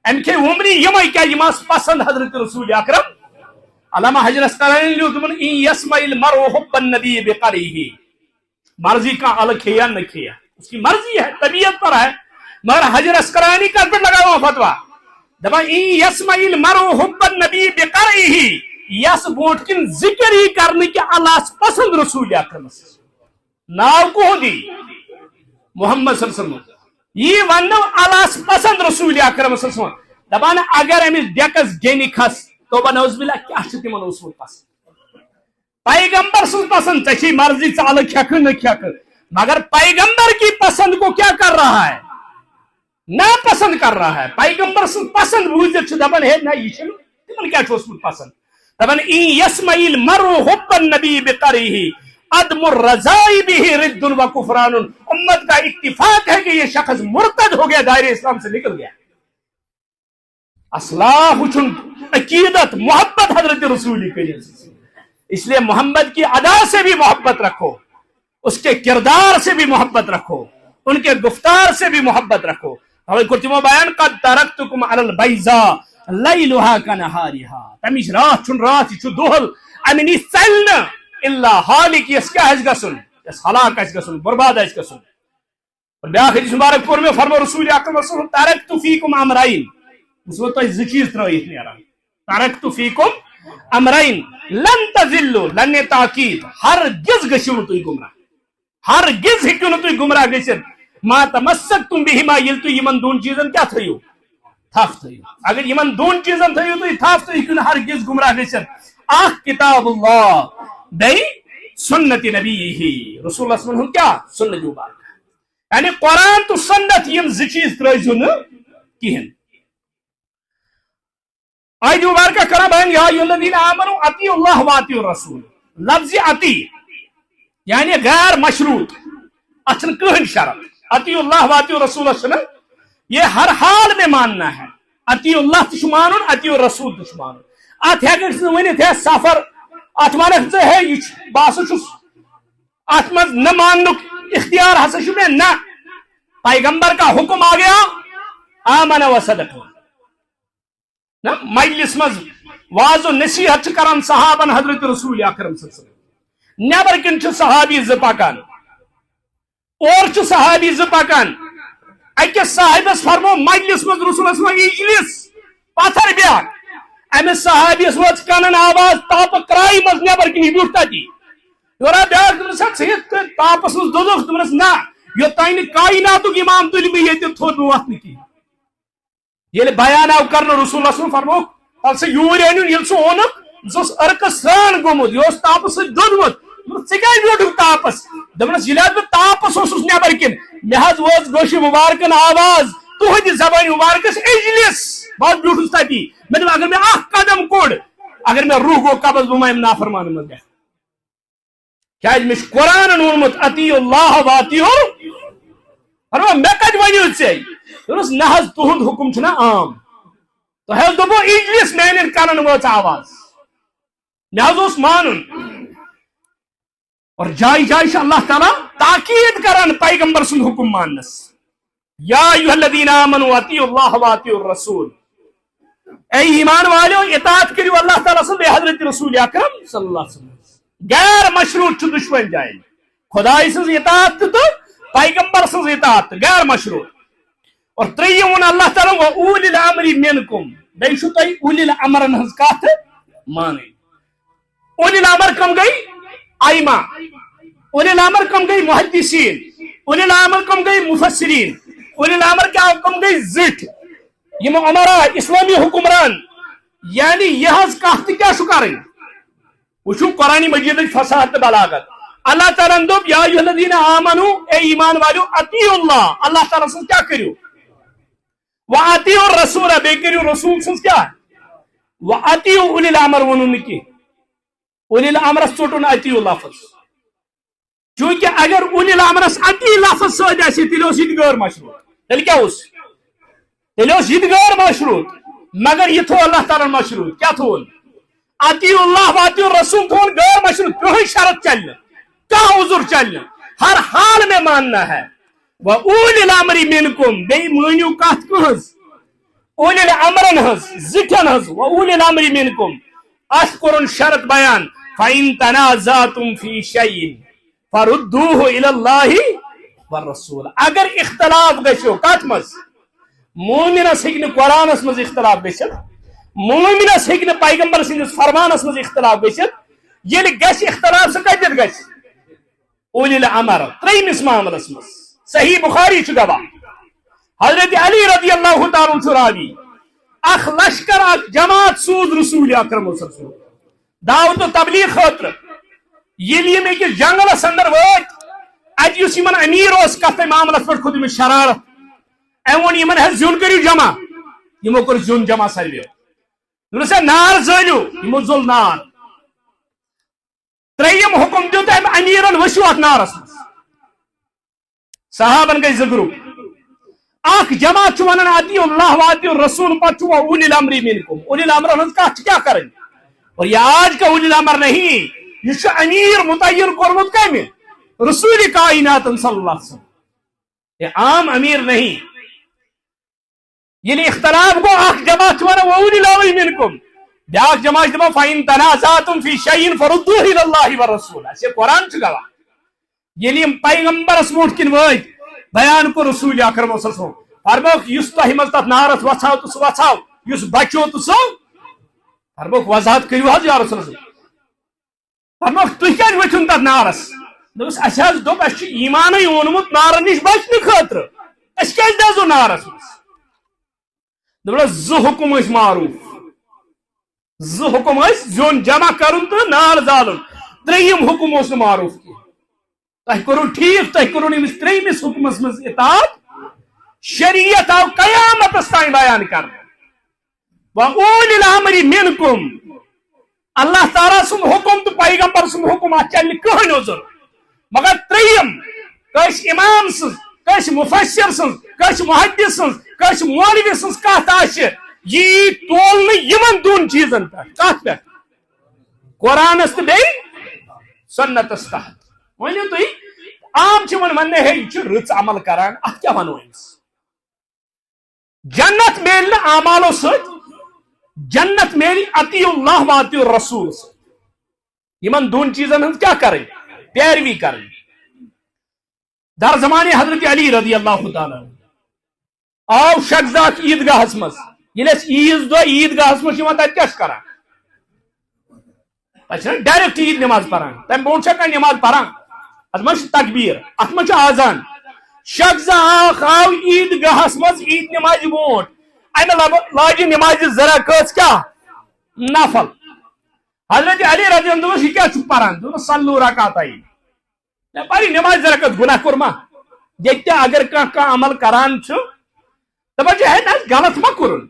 ام کھے ومنی یم کیا یم پسند حضرت رسول اکرم علامہ حجر اسقلانی ان یسمع المرء حب النبی بقرئہ مرضی کا ال کھیا نہ کھیا اس کی مرضی ہے طبیعت پر ہے مگر حجر اسقلانی کا پر لگا ہوا فتویٰ دپا ان یسمع المرء حب النبی بقرئہ یس بوٹ کن ذکر ہی کرنے کے اللہ پسند رسول اکرم ناو کو دی محمد صلی اللہ علیہ وسلم یہ ونو اللہ پسند رسول اکرم صلی اللہ علیہ وسلم دپان اگر امس ڈیکس گینی کھس تو بنوز بلا کیا تمن اس پسند پیغمبر سن پسند ٹھیک مرضی ال کھیک نہ کھیک مگر پیغمبر کی پسند کو کیا کر رہا ہے نہ پسند کر رہا ہے پیغمبر سن پسند بوزت دپان ہے نہ یہ تمن کیا پسند دپان ان یسمع المرء حب النبی بقرئہ عدم الرضاء به رد و کفران امت کا اتفاق ہے کہ یہ شخص مرتد ہو گیا دائرے اسلام سے نکل گیا اصلاح وچن عقیدت محبت حضرت رسول کریم اس لیے محمد کی ادا سے بھی محبت رکھو اس کے کردار سے بھی محبت رکھو ان کے گفتار سے بھی محبت رکھو کرتمو بیان قد ترکتکم علی البیضاء لیلها کنہارها تمیش رات چون رات چھ دہل امنی چلن الا حالک یس کیا ہے گسن یس ہلاک ہے گسن برباد ہے گسن اور بیاکھ حدیث مبارک پر میں فرمو رسول اکرم صلی اللہ علیہ وسلم ترکت فیکم امرین اس وقت تو زچیز ترائیت نیران ترکت فیکم امرین لن تذلو لن تاکید ہرگز گشو تو گمراہ ہرگز ہکو نہ تو گمراہ گشت ما تمسکتم بہما یل تو یمن دون چیزن کیا تھیو تھاف تھیو اگر یمن دون چیزن تھیو تو تھاف تو ہکو نہ ہرگز گمراہ گشت آخ کتاب اللہ بی سنت نبیہ رسول اللہ صلی اللہ علیہ وسلم کیا سنت جو بات یعنی قرآن تو سنت یم زچیز ترائیزو نہ کہن آیت مبارکہ کرا بیان یا ایھا الذین آمنوا اطیعوا اللہ واطیعوا الرسول لفظ اطیع یعنی غیر مشروط اچھن کہن شرط اطیعوا اللہ واطیعوا الرسول یہ ہر حال میں ماننا ہے اطیعوا اللہ تش مانن اطیعوا الرسول تش مانن ات ہیکس ونت ہے سفر ات ونک ہے یہ باس ات مز نہ ماننک اختیار ہسا میں نہ پیغمبر کا حکم آ گیا آمن و صدق مجلس مز واض و نصیحت کران صحابن حضرت رسول اکرم صلی اللہ علیہ وسلم نیبر کن صحابی ز پکان اور صحابی ز پکان اکس صاحبس فرمو مجلس مز رسول اللہ صلی اللہ علیہ وسلم اجلس پتھر بیاک امس صحابیس وچ کنن آواز تاپ کرائی مز نیبر کن بیوٹھ تتی یورا بیاکھ دپس ژھیت تاپس مز دودھ دپس نا یوتانۍ نہٕ کائناتُک امام تُلہِ بہٕ ییٚتہِ تھوٚد نہٕ وتھنہٕ کینٛہہ ییٚلہِ بیان آو کرنہٕ رسول اللہ فرموک تل سا یوٗرۍ أنِو ییٚلہِ سُہ اوٚنُکھ سُہ اوس ارکس سرٛان گوٚمُت یہِ اوس تاپہٕ سۭتۍ دوٚدمُت ژٕ کیازِ بیوٗٹھُکھ تاپس دوٚپنس ییٚلہِ حظ بہٕ تاپس اوسُس نیبر کِنۍ مےٚ حظ وٲژ گوشہِ مُبارکن آواز تُہنٛدِ زبانہِ مُبارکس اجلس بہٕ حظ بیوٗٹھُس تتی مےٚ دوٚپ اگر مےٚ اکھ قدم کوٚڑ اگر مےٚ روح گوٚو قبض بہٕ ما یِمہٕ نافرمانن منٛز گژھِ کیازِ مےٚ چھُ قرآنن ووٚنمُت اطیعوا اللہ واطیعوا فرما مےٚ کتہِ ؤنِو ژےٚ دوٚپنس نہ حظ تُہُنٛد حُکم چھُنہ عام تۄہہِ حظ دوٚپوُ اجلس میانٮ۪ن کنن وٲژ آواز مےٚ حظ اوس مانُن اور جائے جائے چھُ اللہ تعالیٰ تاکید کران پیغمبر سُنٛد حُکم ماننس یا ایھا الذین آمنوا اطیعوا اللہ واطیعوا الرسول اے ایمان والو اطاعت کٔرِو اللہ تعالیٰ سٕنٛز بیٚیہِ حضرت رسول اکرم صلی اللہ علیہ وسلم غیر مشروط چھُ دُشوَنۍ جایہِ خۄداے سٕنٛز اطاعت تہٕ پیغمبر سٕنٛز اطاعت تہٕ غیر مشروط اور ترٛیٚیِم ووٚن اللہ تعالیٰ وَأوٗلِی الْأَمْرِ مِنکُم بیٚیہِ چھُو تۄہہِ اوٗلِی الْأَمرن ہٕنٛز کتھ مانٕنۍ اوٗلِی الْأَمر کم گٔے ائمہ اوٗلِی الْأَمر کم گٔے محدثین اوٗلِی الْأَمر کم گٔے مفسرین اوٗلِی الْأَمر کم گٔے زِٹھۍ یِم عمرا اسلامی حکمران یعنی یہ حظ کتھ تہِ کیاہ چھُ کرٕنۍ وٕچھو قرآنِ مجیدٕچ فصاحت تہٕ بلاغت اللہ تعالیٰ ہن دوٚپ یا ایھا الذین آمنوا اے ایمان والو اطیعوا اللہ اللہ تعالیٰ سٕنٛز کیاہ کٔرِو واطیعوا الرسول بیٚیہِ کٔرِو رسول سٕنٛز کیاہ واطیعوا اوٗلِی الْأَمر ووٚنُن نہٕ کینٛہہ اوٗلِی الْأَمرس ژوٚٹُن اطیعوا لفظ چوٗنکہِ اگر اوٗلِی الْأَمرس اطیع لفظ سۭتۍ آسہِ تیٚلہِ اوس یہِ تہِ غٲر مشروط تیٚلہِ کیاہ اوس تیٚلہِ اوس یہِ تہِ غٲر مشروط مگر یہِ تھوٚو اللہ تعالیٰ ہن مشروط کیاہ تھوٚوُن اطیعوا اللہ واطیعوا الرسول تھوٚوُن غٲر مشروط کٕہٕنۍ شرط چلہِ نہٕ کانٛہہ عذر چلہِ نہٕ ہر حال میں ماننا ہے وَأُولِی الْأَمْرِ مِنکُم بیٚیہِ مٲنِو کتھ کٕہٕنٛز اوٗلِی الْأَمرن ہٕنٛز زِٹھٮ۪ن ہٕنٛز وَأُولِی الْأَمْرِ مِنکُم اتھ کوٚرُن شرط بیان فَإِن تَنَازَعْتُمْ فِی شَیْءٍ فَرُدُّوهُ إِلَى اللہِ وَالرَّسُولِ اگر اختلاف گژھیو کتھ منٛز مومنس ہیٚکہِ نہٕ قرآنس منٛز اختلاف گٔژھِتھ مومنس ہیٚکہِ نہٕ پیغمبر سٕنٛدِس فرمانس منٛز اختلاف گٔژھِتھ ییٚلہِ گژھِ اختلاف سُہ کتٮ۪تھ گژھِ اوٗلِی الْأَمر ترٛیٚیمِس معاملس منٛز صحیح بخاری چھُ گواہ حضرت علی رضی اللہ تعالیٰ چھُ راوی اکھ لشکر اکھ جماعت سوٗز رسول اکرم صلی اللہ علیہ وسلم دعوت و تبلیغ خٲطرٕ ییٚلہِ یِم أکِس جنگلس اندر وٲتۍ اتہِ یُس یِمن امیر اوس کتھ معاملس پٮ۪ٹھ کھوٚت أمِس شرارت أمۍ ووٚن یِمن حظ زیُن کٔرِو جمع یِمو کوٚر زیُن جمع ساروِیو دوٚپنس ہے نار زٲلِو یِمو زول نار ترٛیٚیِم حُکم دیُت أمۍ امیٖرن ؤسِو اتھ نارس منٛز صحابن گٔے زٕ گروپ اکھ جماعت چھُ ونان اطیعوا اللہ واطیعوا الرسول پتہٕ چھُ اوٗلِی الْأَمْرِ مِنکُم اوٗلِی الْأَمرن ہٕنٛز کتھ چھِ کیاہ کرٕنۍ اور یہ آج کا اوٗلِی الْأَمر نہیں یہ چھُ امیر متعین کوٚرمُت کمہِ رسول کائنات صلی اللہ علیہ وسلم یہ عام امیر نہیں ییٚلہِ اختلاف گوٚو اکھ جماعت چھُ ونان اوٗلِی الْأَمْرِ مِنکُم بیاکھ جماعت چھِ دپان فَإِن تَنَازَعْتُمْ فِی شَیْءٍ فَرُدُّوهُ إِلَى اللہِ وَالرَّسُولِ اَسہِ قرآن چھُ گواہ ییٚلہِ یِم پیغمبرس برونٛٹھ کِنۍ وٲتۍ بیان کوٚر رسول اکرم صلی اللہ علیہ وسلم فرموکھ یُس تۄہہِ منٛز تتھ نارس وژھاو تہٕ سُہ وژھاو یُس بچو تہٕ سُہ فرموکھ وضاحت کٔرِو حظ یا رسول اللہ فرموکھ تُہۍ کیازِ ؤتھِو تتھ نارس دوٚپُس اَسہِ حظ دوٚپ اَسہِ چھُ ایٖمانٕے اوٚنمُت نارن نِش بچنہٕ خٲطرٕ أسۍ کیازِ دزو نارس منٛز دوٚپنس زٕ حُکم ٲسۍ معروٗف زٕ حُکم ٲسۍ زیُن جمع کرُن تہٕ نار زالُن ترٛیٚیِم حُکم اوس نہٕ معروٗف کینٛہہ تۄہہِ کوٚروٕ ٹھیٖک تۄہہِ کوٚروٕ أمِس ترٛیٚیمِس حُکمس منٛز اطاعت شریعت آو قیامتس تانۍ بیان کرنہٕ وَأُولِی الْأَمْرِ مِنکُم اللہ تعالیٰ سُنٛد حُکم تہٕ پیغمبر سُنٛد حُکم اتھ چلہِ نہٕ کٕہٕنۍ عذر مگر ترٛیٚیِم کٲنٛسہِ اِمام سٕنٛز کٲنٛسہِ مُفسر سٕنٛز کٲنٛسہِ محدث سٕنٛز کٲنٛسہِ مولوی سٕنٛز کتھ آسہِ یہِ تولنہٕ یِمن دۄن چیٖزن پٮ۪ٹھ کتھ پٮ۪ٹھ قرآنس تہٕ بیٚیہِ سنتس تحت ؤنِو تُہۍ عام چھِ وۄنۍ وننہٕ ہے یہِ چھُ رٕژ عمل کران اتھ کیاہ ونو أمِس جنت میلہِ نہٕ اعمالو سۭتۍ جنت میلہِ اطیعوا اللہ واطیعوا الرسول سۭتۍ یِمن دۄن چیٖزن ہٕنٛز کیاہ کرٕنۍ پیروی کرٕنۍ در زمانہِ حضرت علی رضی اللہ تعالیٰ آو شخص اکھ عیٖدگاہس منٛز عیز دہ عید گاہس مجھ کیا کران ڈائریکٹ عید نماز پران تم برو نماز پران ات مجھ تکبیر ات مجھ آزان شخص آو عید گاہس مز عید نماز برو امہ لاجہ نماز ذرا کس کیا نفل حضرت علی رضی اللہ عنہ یہ کیا پران صلو رکعتین پری نماز ذرا کس گناہ کورما یہ اگر عمل کران دپان ہے نا غلط ما کورن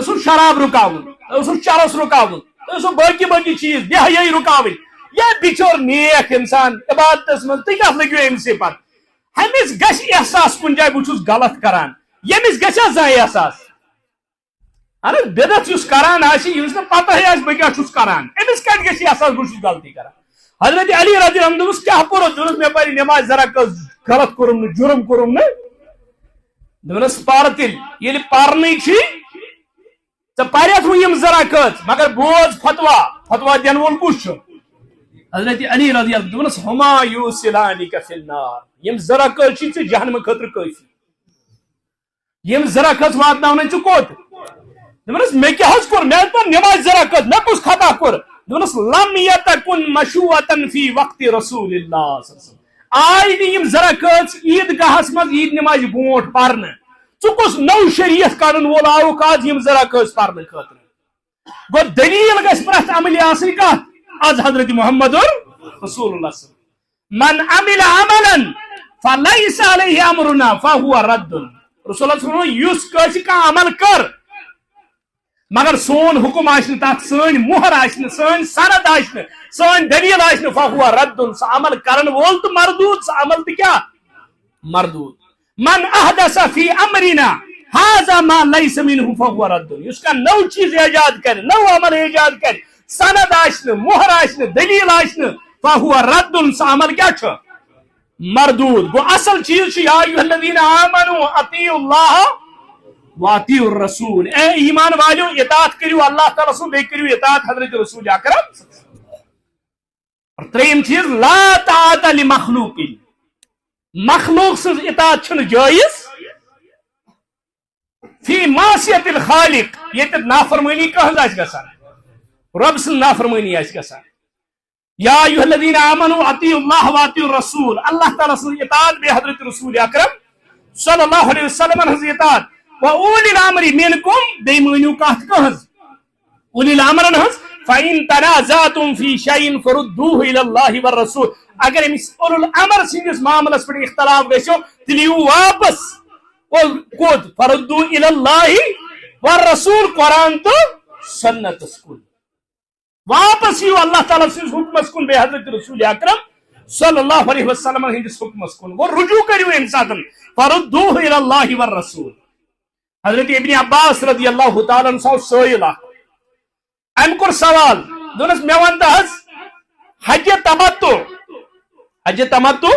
سو شراب رکاون سو چرس رکاون سو باقی باقی چیز بے حیائی رکاون یہ بچور نیک انسان عبادتس من تھی کت لگو امس پتہ امس گھ احساس کن جائے بہت غلط کران یمس گھا زائیں احساس اگر بدت اس کران یمس نا پتہ آس بہ کیا کران امس کت گھ احساس بہت غلطی کران حضرت علی رضی اللہ عنہ کیا پور دس مے پری نماز ذرا کس غلط کورم نا جرم کورم نا دس پر تیل یل پرنی پریت یم ذرا کت مگر بوز فتوا دین وول کس حضرت علی رضی اللہ عنہ ہما یوسلانک فی النار یم ذرا کت چھ جہنم خطر کافی یم ذرا کت واتناون چھ کوت دس مے کیا کور مے پر نماز ذرا کت مے کس خطا کور دس لم یتکن مشوۃ فی وقت رسول اللہ صلی اللہ علیہ وسلم آئی یم ذرا کت عید گاہس مز عید نماز برونٹ پرن کس نو شریعت کڑن وول آوک آج یم ذرا کس پرن خاطر گو دلیل گھس پرت عمل آسن کت آج حضرت محمد رسول اللہ صلی اللہ علیہ وسلم من عمل عملا فلیس علیہ امرنا فهو رد رسول اللہ صلی اللہ علیہ وسلم یس کس کا عمل کر مگر سون حکم آشن تات سن مہر آشن سن سند آشن سن دلیل آشن فهو رد سا عمل کرن وول تو مردود سا عمل تو کیا مردود من احدث فی امرنا هذا ما ليس منه فهو رد اس کا نو چیز ایجاد کر نو عمل ایجاد کر سند آشن مہر آشن دلیل آشن فهو رد سا عمل کیا چھ مردود گو اصل چیز یا ایھا الذین آمنوا اطیعوا اللہ واطیعوا الرسول اے ایمان والو اطاعت کریو اللہ تعالی رسول بے کریو اطاعت حضرت رسول اکرم اور تریم چیز لا طاعت لمخلوق مخلوق سے اطاعت چھن جائز فی معصیت الخالق یہ نافرمانی کہاں آس گسان رب سن نافرمانی آس گسان یا ایھا الذین آمنوا اطیعوا اللہ واطیعوا الرسول اللہ تعالی سے اطاعت بے حضرت رسول اکرم صلی اللہ علیہ وسلم ہنز اطاعت وَأُولِي الْأَمْرِ مِنْكُمْ دیمونیو کہت کہنز اولی الامر ہنز فَإِن تَنَازَعْتُمْ فِي شَيْءٍ فَرُدُّوهُ إِلَى اللَّهِ وَالرَّسُولِ اگر امس اولو الامر سندس معاملس پر اختلاف گئیسو تلیو واپس کود فَرُدُّوهُ إِلَى اللَّهِ وَالرَّسُولِ قرآن تو سنت اسکول واپس یو اللہ تعالیٰ سے حکم اسکول بے حضرت رسول اکرم صلی اللہ علیہ وسلم ہندس حکم اسکول وہ رجوع کریو انسان فَرُدُّوهُ إِلَى اللَّهِ وَالرَّسُولِ حضرت ابن عباس رضی اللہ تعالیٰ عنہ سائل ام کور سوال دونس میں ونتا حض حج تمتع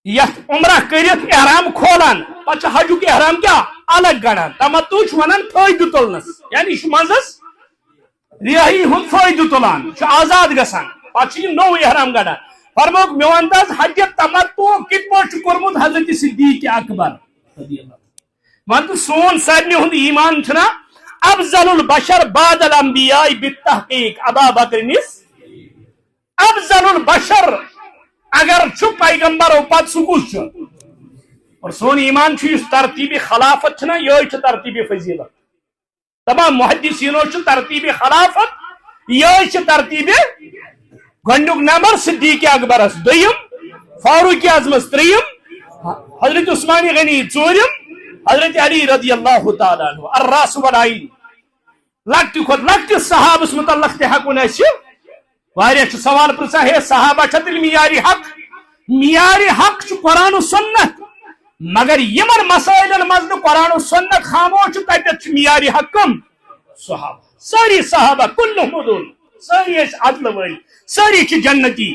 یت عمرہ کریت احرام کھولان پچھا حجو کے احرام کیا الگ گڑان تمتع ونان فائدہ تلنس یعنی مزس ریاہی ہند فائدہ تلان آزاد گسان پچھا نو احرام گڑان فرموک میں ونتا حج تمتع کت پاٹ کورمت حضرت صدیق اکبر رضی اللہ ون سون سارے ہند ایمان چھنا افضل البشر بعد الانبیاء بالتحقیق ابا بکر افضل البشر اگر چھ پیغمبر پت سکس اور سون ایمان اس ترتیب خلافت چھنا یہ ترتیب فضیلت تمام محدثینو ترتیب خلافت یہ ترتیب گنڈک نمبر صدیق اکبر دیم فاروق اعظم تریم حضرت عثمان غنی ژورم حضرت علی رضی اللہ تعالیٰ عنہ الراس والعین لکٹ کھت لکٹ صحابس متعلق تہ ہکون اس واریاہ سوال پرژھا ہے صحابہ چھت معیار حق چھ قرآن و سنت مگر یمن مسائلن مز قرآن و سنت خاموش تتھ معیار حق کم صحابہ ساری صحابہ کلہم عدول ساری عدل ولی ساری چھ جنتی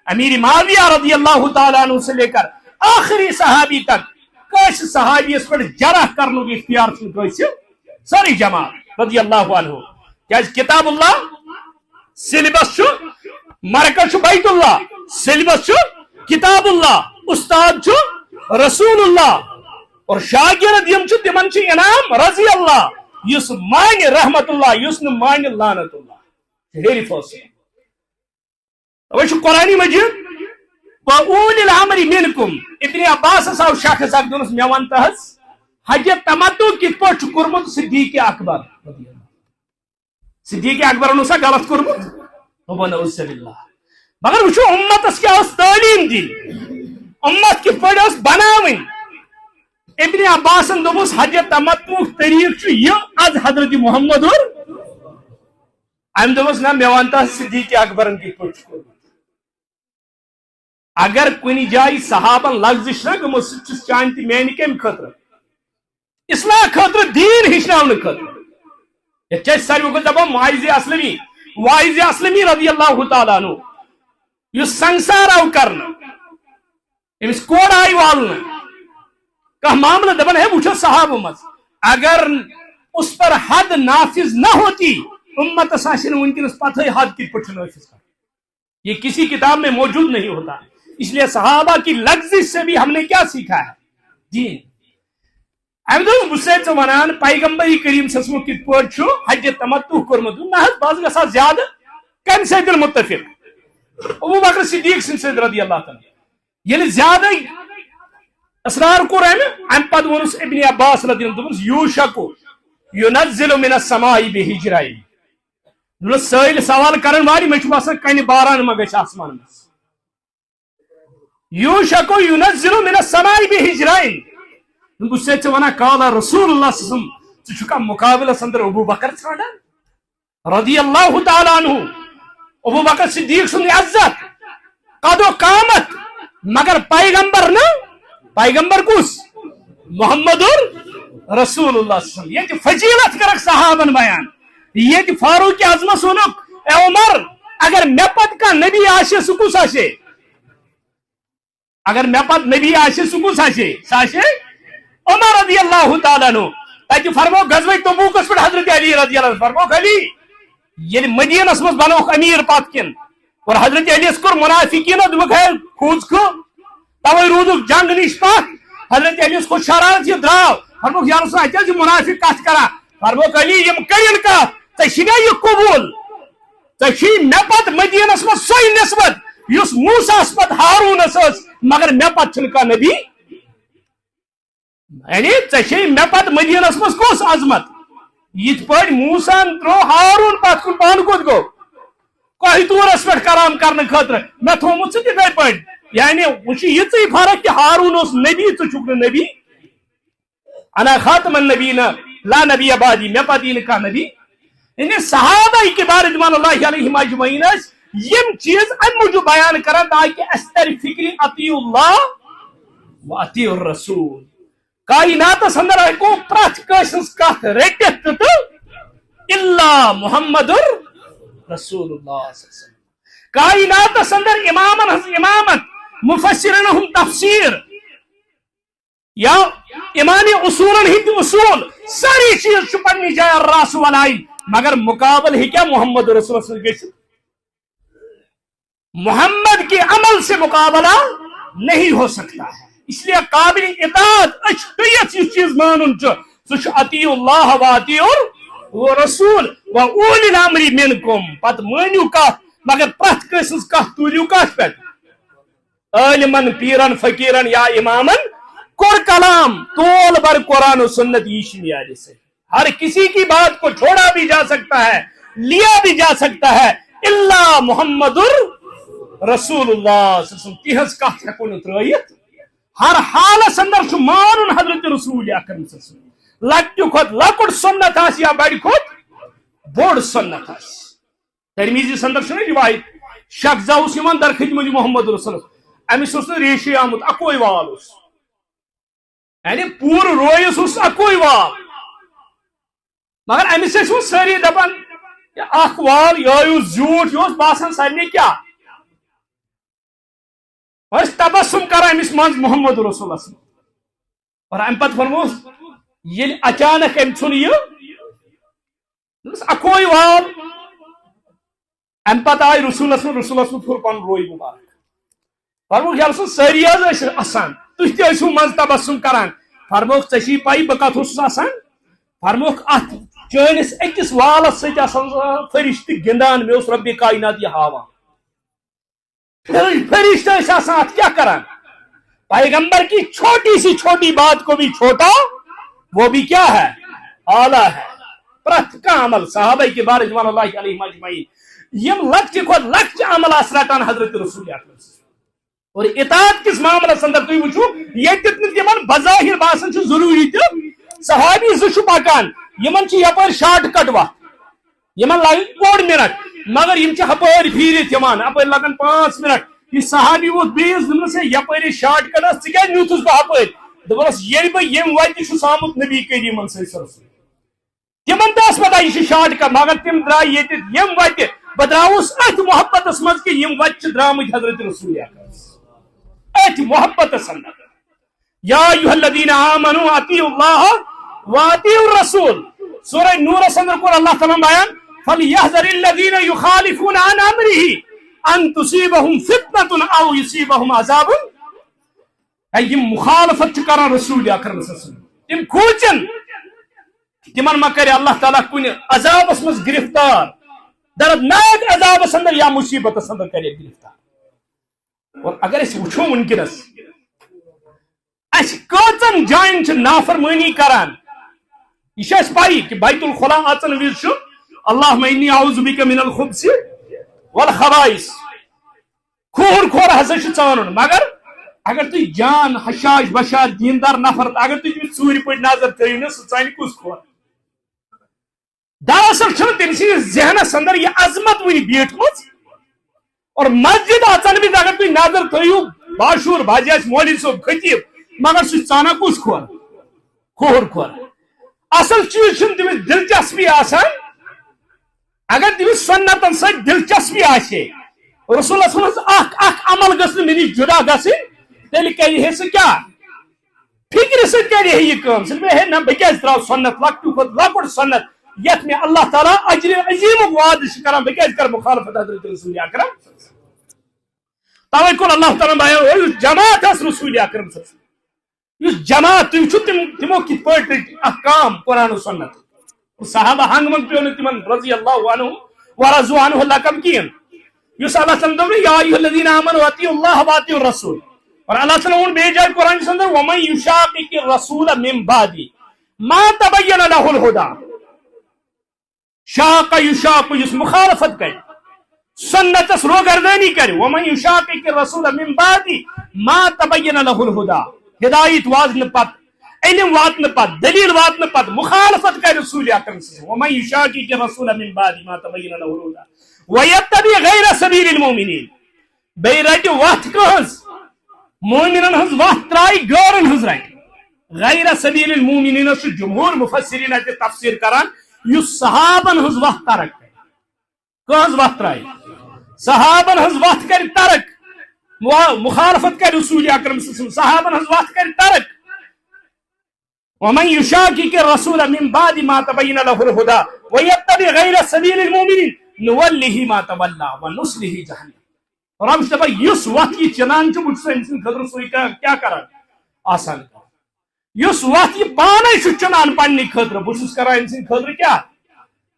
امیر معاویہ رضی اللہ تعالیٰ عنہ سے لے کر آخری صحابی تک کس صحابی اس پر جرح کرنے کی اختیار سے ساری جماعت رضی اللہ عنہ کیا کتاب اللہ سلیبس مرکز بیت اللہ سلیبس کتاب اللہ استاد رسول اللہ اور شاگرد یم چھ تمن چھ انعام رضی اللہ یس مان رحمت اللہ یس ن مان لعنت اللہ ہیری فاصل وہ قرآن مجید وَأُولِي الْأَمْرِ مِنْكُمْ ابن عباس آو شخص اک دونس مے ون تہس حج تمتع کت پہ کورمت صدیق اکبر صدیق اکبر سا غلط کورمت نعوذ باللہ مگر وچھو امتس کیا تعلیم دین امت کت پہ بناون ابن عباسن دوپس حج تمتع طریق یہ از حضرت محمد ام دوپس نا مے ون تہس صدیق اکبرن کت پہ کورمت اگر کنی جائے صحابن لغزش نہ گمو سچس چانتی میانی کم خطر اصلاح خطر دین ہشناون خطر یہ چیز ساری وقت دبا واعظ اسلمی رضی اللہ تعالیٰ عنہ یہ سنسار آو کرنا امس کوڑ آئی والنا کہ معاملہ دبن ہے وچھو صحابہ مز اگر اس پر حد نافذ نہ ہوتی امت ساشن ونکنس پتہ حد کی پٹھ نافذ کر یہ کسی کتاب میں موجود نہیں ہوتا اس لیے صحابہ کی لغزش سے بھی ہم نے کیا سیکھا ہے دین احمد بسید ونان پیغمبر کریم صلی اللہ علیہ وسلم کت پہ حج تمتع کورمت نہ باز گژھان زیادہ کم سۭتۍ متفق ابو بکر صدیق سن رضی اللہ تعالیٰ ییٚلہِ زیادہ اصرار کور ام پتہٕ ووٚنُس ابن عباس رضی اللہ دوٚپُس یوشکو ینزل من السماء بحجرائن دوٚپُس سٲیل سوال کرن والی مےٚ چھُ باسان کنہِ باران ما گژھِ آسمان منٛز یوشکو ینزل من السماء بحجرائن بس سے ونان قال رسول اللہ صلی اللہ علیہ وسلم ژٕ مقابلہ اندر ابو بکر ژھانڈان رضی اللہ تعالیٰ عنہ ابو بکر صدیق سن عزت قد و قامت مگر پیغمبر نا پیغمبر کس محمد رسول اللہ صلی اللہ علیہ وسلم یہ فضیلت کرک صحابن بیان یہ فاروق اعظم سنک اے عمر اگر مے پت کا نبی آشے سہ کس آشے اگر مے پت نبی آشے سہ کس آشے سہ آشے عمر رضی اللہ تعالیٰ عنہ تاکہ فرمو غزوہ تبوکس پہ حضرت علی رضی اللہ عنہ فرمو علی یہ مدینس مز بنوک امیر پات کن اور حضرت علی اس کور منافقین دمک ہے کھوز کھو توے رودک جنگ نش پات حضرت علی اس کو شرارت یہ دراو فرمو یا رسول اللہ جی منافق کت کرا فرمو علی یم کرین کت ژے چھنا یہ قبول ژے چھی مے پت مدینس مز سوی نسبت یس موسیٰ پت ہارونس مگر مے پت چھن کا نبی یعنی ژے مے پت مدینس مز کس عظمت یت پہ موسیٰ ترو ہارون پت کن پان کت گو کوہ تورس پہ کرام کرنے خاطر مے تھومت تتھے پہ یعنی وہ یہ فرق کہ ہارون اس نبی ژٕ چھُکھ نہٕ نبی انا خاتم النبیین لا نبی بعدی مے پتہ یی نہٕ کانٛہہ نبی یعنی صحابہ کبار رضوان اللہ علیہم اجمعین یم چیز ام موجود بیان کران تاکہ استر فکری اطیع اللہ و اطیع الرسول کائنات اندر ہیکو پرت کس کت رٹت تو الا محمد رسول اللہ صلی اللہ علیہ وسلم کائنات اندر امامت مفسرن ہم تفسیر یا امام اصولن ہند اصول ساری چیز پنی جائے راس والائن مگر مقابل ہی کیا محمد رسول اللہ صلی اللہ علیہ وسلم محمد کے عمل سے مقابلہ نہیں ہو سکتا ہے اس لیے قابل اطاعت اشتیت یہ چیز مانن سہ اطیع اللہ و اطیع رسول و اولی الامر منکم پت مانیو کت مگر پرت کس کت تولیو کت پہ عالمن پیرن فقیرن یا امامن کور کلام طول بر قرآن و سنت یہ معیار سے ہر کسی کی بات کو چھوڑا بھی جا سکتا ہے لیا بھی جا سکتا ہے الا محمد رسول اللہ صلی اللہ علیہ وسلم تہذ کت ہیکو نہ ترائیت ہر حالس اندر مان حضرت رسول اکرم صلی اللہ علیہ وسلم لکٹو کھت لکٹ سنت آس یا بڑ کھت بوڑ سنت آس ترمیزی اندر چھ روایت شخص اس در خدمت محمد رسول امس ریشی آمت اکوئی وال اس یعنی پور رویس اس اکوئی وال مگر امس ساری دپان اخ وال یہ زیوٹ یہ باسان سارے کیا تبسم کر امس من محمد رسول اللہ اور ام پتہ فرموس یل اچانک ام ژھن یہ اکوئی وال ام پتہ آئی رسول اللہ پھر پن روئی مبارک فرموک یا رسول ساری حظ اسان تھی تہ من تبسم کران فرموک ژےٚ پائی بہٕ کتھ اوسُس آسان فرموک اتھ چٲنِس أکِس والس سۭتۍ آسان فرشتہٕ گِنٛدان مےٚ اوس رۄبِ کائنات یہ ہاوان فرشتہ ٲسۍ آسان اتھ کیٛاہ کران پیغمبر کی چھوٹی سی چھوٹی بات کو بھی چھوٹا وہ بھی کیا ہے اعلیٰ ہے پرت کا عمل صحابہ کے بارے رضوان اللہ علیہم اجمعین یم لکچہ کھۄتہٕ لکچہ عمل آس رٹان حضرت رسول اکرم اور اطاعت کس معاملس اندر تھی وچھو ییٚتٮ۪تھ نہٕ تِمن بظاہر باسان چھُ ضروٗری تہِ صحابی زٕ چھُ پکان یمن چھِ یپٲرۍ شارٹ کٹ وتھ یمن لگہِ 1 منٹ مگر یم چھِ ہپٲرۍ پھیٖرِتھ یِوان اپٲرۍ لگن 5 منٹ یہ صحابی ووت بیٚیِس دوٚپنس ہے یپٲرۍ شارٹ کٹس ژٕ کیٛازِ نیوٗتھُس بہٕ ہپٲرۍ دوٚپنس ییٚلہِ بہٕ ییٚمہِ وتہِ چھُس آمُت نبی کریٖمن سۭتۍ تمن تہِ ٲس پتہ یہ شارٹ کٹ مگر تم درٛاے ییٚتہِ ییٚمہِ وتہِ بہٕ درٛاوُس أتھۍ محبتس منٛز کہِ یِم وتہِ چھِ درٛامٕتۍ حضرت رسول أتھۍ محبتس اندر یا ایھا الذین آمنوا اطیعوا اللہ واطیعوا الرسول سورہ نورس اندر کوٚر اللہ تعالیٰ بیان فلیحذر الذین یخالفون عن امرہ ان تصیبہم فتنۃ او یصیبہم عذاب یم مخالفت چھ کران رسول اکرم صلی اللہ علیہ وسلم تم کھوچن تمن ما کرِ اللہ تعالیٰ کُنہِ عذابس منٛز گرفتار دردناک عذابس اندر یا مصیبتس اندر کرِ گرفتار اور اگر اس وچھو ونکس اس کۭژن جاین چھ نافرمانی کران یہ چھ اس پائی کہ بیت الخلا اژن وز چھ اللہم انی اعوذ بک من الخبث والخبائث کھور کھور ہسا چھ ژانُن مگر اگر تھی جان حشاش بشاش دیندار نفر اگر تھی تمس ژوٗرِ پٲٹھۍ نظر تھٲیو نا سُہ ژانہِ کُس کھور دراصل چھنہٕ تٔمۍ سٕنٛدِس ذہنس اندر یہ عظمت وٕنہِ بیٖٹھمٕژ اور مسجد اژن وز اگر تھی نظر تھٲیو باشور بھاجی آسہِ مولوی صٲب خطیب مگر سُہ ژانان کُس کھور کھور کھور اصل چیز چھنہٕ تٔمِس دلچسپی آسان اگر تٔمِس سنتن سۭتۍ دلچسپی آسہِ رسولس منٛز اکھ عمل گژھِ نہٕ مےٚ نِش جدا گژھٕنۍ تیٚلہِ کرِ ہے سُہ کیٛاہ فکرِ سۭتۍ کرِ ہے یہِ کٲم سُہ دپہِ ہے نہ بہٕ کیٛازِ تراو سنت لۄکٹہِ کھۄتہٕ لۄکُٹ سنت یتھ مےٚ اللہ تعالیٰ اجرِ عظیٖمُک وعدٕ چھُ کران بہٕ کیٛازِ کرٕ مخالفت حضرت رسول اکرم توے کوٚر اللہ تعالیٰ بیان یُس جماعت ٲس رسول اکرم یُس جماعت تُہۍ وٕچھِو تِمو کِتھ پٲٹھۍ رٔٹۍ اکھ کام قرآن و سنت صحابہ ہنٛگ منٛگ پیوٚو نہٕ تِمن رضی اللہ عنہُم ورضوا عنہُ لقب کِہیٖنۍ یُس اللہ تعالیٰ دوٚپ یا ایھا الذین آمنوا اطیعوا اللہ واطیعوا الرسول اور اللہ تعالیٰ ووٚن بیٚیہِ جایہِ قرآنس اندر ومن یشاقق الرسول من بعد ما تبین لہ الہدی شاق یشاق یُس مخالفت کرِ سنتس روگردانی کرِ ومن یشاقق الرسول من بعد ما تبین لہ الہدی ہدایت واتنہٕ پتہٕ علم واتنہٕ پتہٕ دلیل واتنہٕ پتہٕ مخالفت کرِ رسول اکرم صلی اللہ علیہ وسلم ومن یشاقق الرسول من بعد ما تبین لہ الہدی ویتبع غیر سبیل المؤمنین بیٚیہِ رٹہِ وتھ کٕہٕنٛز مومنن ہنٛز وتھ ترایہِ غٲرن ہنٛز رٹہِ غیر سبیل المؤمنین چھُ جمہوٗر مفسرین اتہِ تفسیر کران یُس صحابن ہنٛز وتھ ترک کرِ کٕہٕنٛز وتھ ترایہِ صحابن ہنٛز وتھ کرِ ترک مخالفت کرِ رسول اکرم صلی اللہ علیہ وسلم صحابن ہنٛز وتھ کرِ ترک ومن یشاقق الرسول من بعد ما تبین لہ الہدی ویتبع غیر سبیل المؤمنین نولہ ما تولی ونصلہ جہنم رب چھُ دپان یُس وتھ یہ چنان چھُ بہٕ چھُس أمۍ سٕنٛدِ خٲطرٕ سُے کیٛاہ کران آسان یُس وتھ یہ پانے چھُ چُنان پننہِ خٲطرٕ بہٕ چھُس کران أمۍ سٕنٛدِ خٲطرٕ کیٛاہ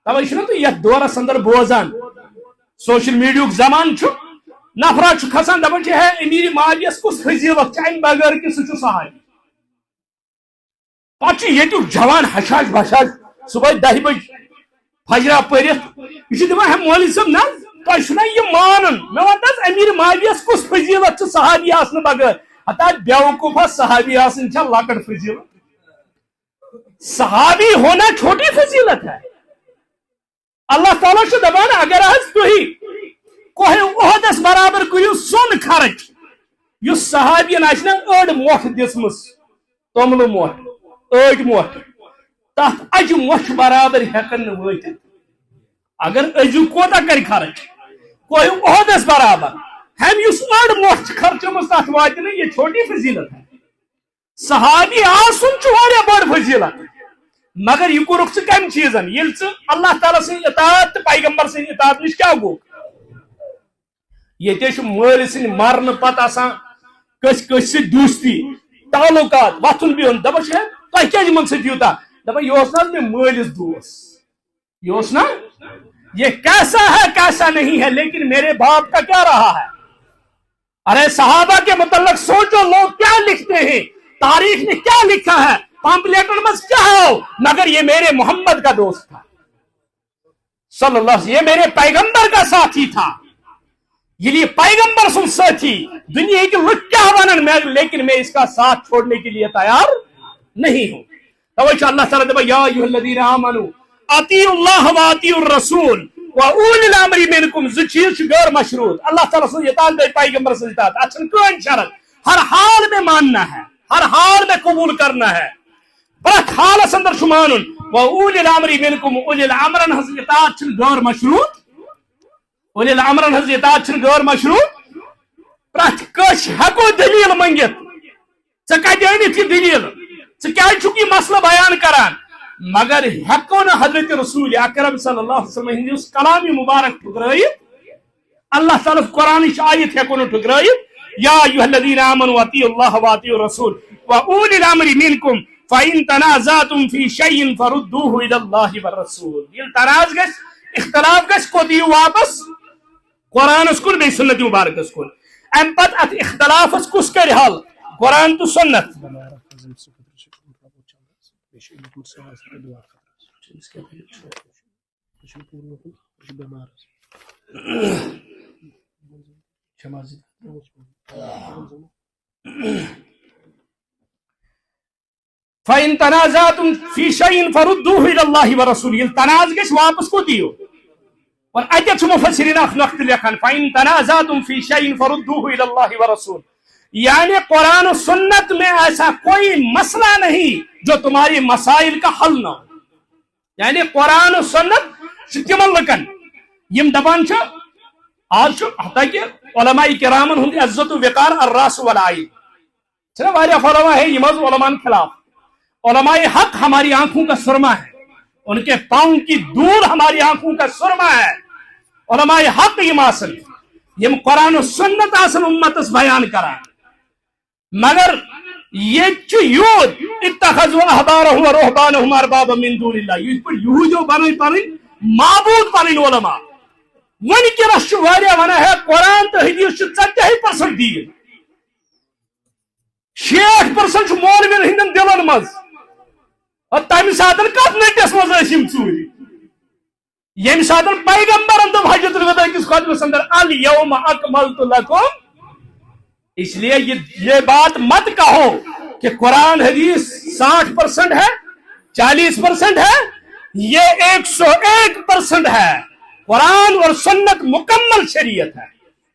توے چھُنہ تُہۍ یتھ دورس اندر بوزان سوشل میڈیاہُک زمانہٕ چھُ نفرا چھُ کھسان دپان چھِ ہے امیر معاویس کُس فضیلت چھِ امہِ بغٲر کہِ سُہ چھُ صحابی پتہٕ چھُ ییٚتیُک جوان حشاش بشاش صبحٲے 10 بجہِ فجرا پٔرِتھ یہِ چھُ دپان ہے مولوی صٲب نہ تۄہہِ چھُنا یہِ مانُن مےٚ ون تہٕ امیر معاویس کُس فضیلت چھِ صحابی آسنہٕ بغٲر ہتا بیوقوفا صحابی آسٕنۍ چھا لۄکٕٹ فضیلت صحابی ہونا چھوٹی فضیلت ہے اللہ تعالیٰ چھُ دپان اگر حظ تُہۍ کوہ احدس برابر کٔرِو سۄن خرچ یُس صحابین آسہِ نا أڑ مۄٹھ دِژمٕژ توٚملہٕ مۄٹھ أڑۍ مۄٹھ تتھ اجہِ مۄچھ برابر ہٮ۪کن نہٕ وٲتِتھ اگر أزیُک کوتاہ کرِ خرچ کوہ احدس برابر ہم یُس أڑ مۄٹھ چھِ خرچٲمٕژ تتھ واتہِ نہٕ یہ چھوٹی فضیلت ہے صحابی آسُن چھُ واریاہ بٔڑ فضیلت مگر یہ کوٚرُکھ ژٕ کمہِ چیٖزن ییٚلہِ ژٕ اللہ تعالیٰ سٕنٛدۍ اطاعت تہٕ پیغمبر سٕنٛدۍ اطاعت نِش کیٛاہ گوٚو ییٚتہِ چھُ مٲلۍ سٕنٛدۍ مرنہٕ پتہٕ آسان کٲنٛسہِ کٲنٛسہِ سۭتۍ دوستی تعلقات وتھن بہن دپان تہ کیا یمن سۭتۍ یوٗتاہ دپان یہ نا مے مٲلِس دوس یہ نا یہ کیسا ہے کیسا نہیں ہے لیکن میرے باپ کا کیا رہا ہے. ارے صحابہ کے متعلق سوچو لوگ کیا لکھتے ہیں, تاریخ نے کیا لکھا ہے, پامپلیٹن میں کیا ہو, مگر یہ میرے محمد کا دوست تھا صلی اللہ علیہ وسلم, یہ میرے پیغمبر کا ساتھی تھا, یہ پیغمبر سن ساتھی دنیا کی لوگ کیا ونن لیکن میں اس کا ساتھ چھوڑنے کے لیے تیار نہیں ہوں. توجہ اللہ تعالیٰ دپان یا ایھا الذین آمنوا اطیعوا اللہ واطیعوا الرسول واولی الامر منکم, زٕ چیز غیر مشروط. اللہ تعالیٰ سن اطاعت گئی پیغمبر سن اطاعت, اچھا کون شرط, ہر حال میں ماننا ہے, ہر حال میں قبول کرنا ہے, پرت حالس اندر چھ مانن. واولی الامر منکم, اولی الامرن ہنز اطاعت چھ غیر مشروط, اولی الامرن ہنز اطاعت چھ غیر مشروط. پرت کش ہیکو دلیل منگت, ژے کتہِ أنِتھ یہِ دلیل, ژٕ کیٛازِ چھُکھ یہِ مسئلہ بیان کران, مگر ہیکو نہ حضرت رسول اکرم صلی اللہ علیہ وسلم ہندس کلام مبارک ٹھکرائت, اللہ تعالیٰ قرآن آیت ہیکو نہ ٹھکرائت. یا ایھا الذین آمنوا اطیعوا اللہ واطیعوا الرسول واولی الامر منکم فإن تنازعتم فی شیء فردوه الی اللہ والرسول. ییٚلہِ تنازع گژھِ, اختلاف گژھِ, کوٚت یِیِو واپس قرآنس کُن بیٚیہِ سنت مبارکس کُن. امہِ پتہٕ اتھ اختلافس کُس کرِ حل, قرآن تو سنت. فَإِن تَنَازَعْتُمْ فِي شَيْءٍ فَرُدُّوهُ إِلَى اللَّهِ وَرَسُولِهِ. ییٚلہِ تنازع گژھِ واپس کوٚت یِیِو, اور اتٮ۪تھ چھُ مُفَسِّریٖن اکھ نقطہٕ لیکھان فَإِن تَنَازَعْتُمْ فِي شَيْءٍ فَرُدُّوهُ إِلَى اللَّهِ وَرَسُولِهِ. یعنی قرآن و سنت میں ایسا کوئی مسئلہ نہیں جو تمہاری مسائل کا حل نہ ہو. یعنی قرآن و سنت تمن لکن یم دپان آج حتیٰ کہ علماء کرامن ہند عزت و وقار الراس والعین, چھنا واریاہ علماء ہے یم علماء خلاف. علماء حق ہماری آنکھوں کا سرما ہے, ان کے پاؤں کی دور ہماری آنکھوں کا سرما ہے. علماء حق یم آسن, یم قرآن و سنت آسن امتس بیان کران, مگر یہ یود اتخذوا احبارهم ورهبانهم اربابا من دون اللہ, یہ پر یہودیو بنائی پنن معبود پنن علماء. ونکس واریاہ ونان ہے قرآن تو حدیث 40% دین, 60% مولوین ہندن دلن مز, اور تمہ سات کت نٹس مز یم ژوٗرِ, یم سات پیغمبرن دوٚپ حجۃ الوداع کس خطبس اندر الیوم اکملت لکم. اس لیے یہ بات مت کہو کہ قرآن حدیث 60% ہے, 40% ہے, یہ 101% ہے. قرآن اور سنت مکمل شریعت ہے.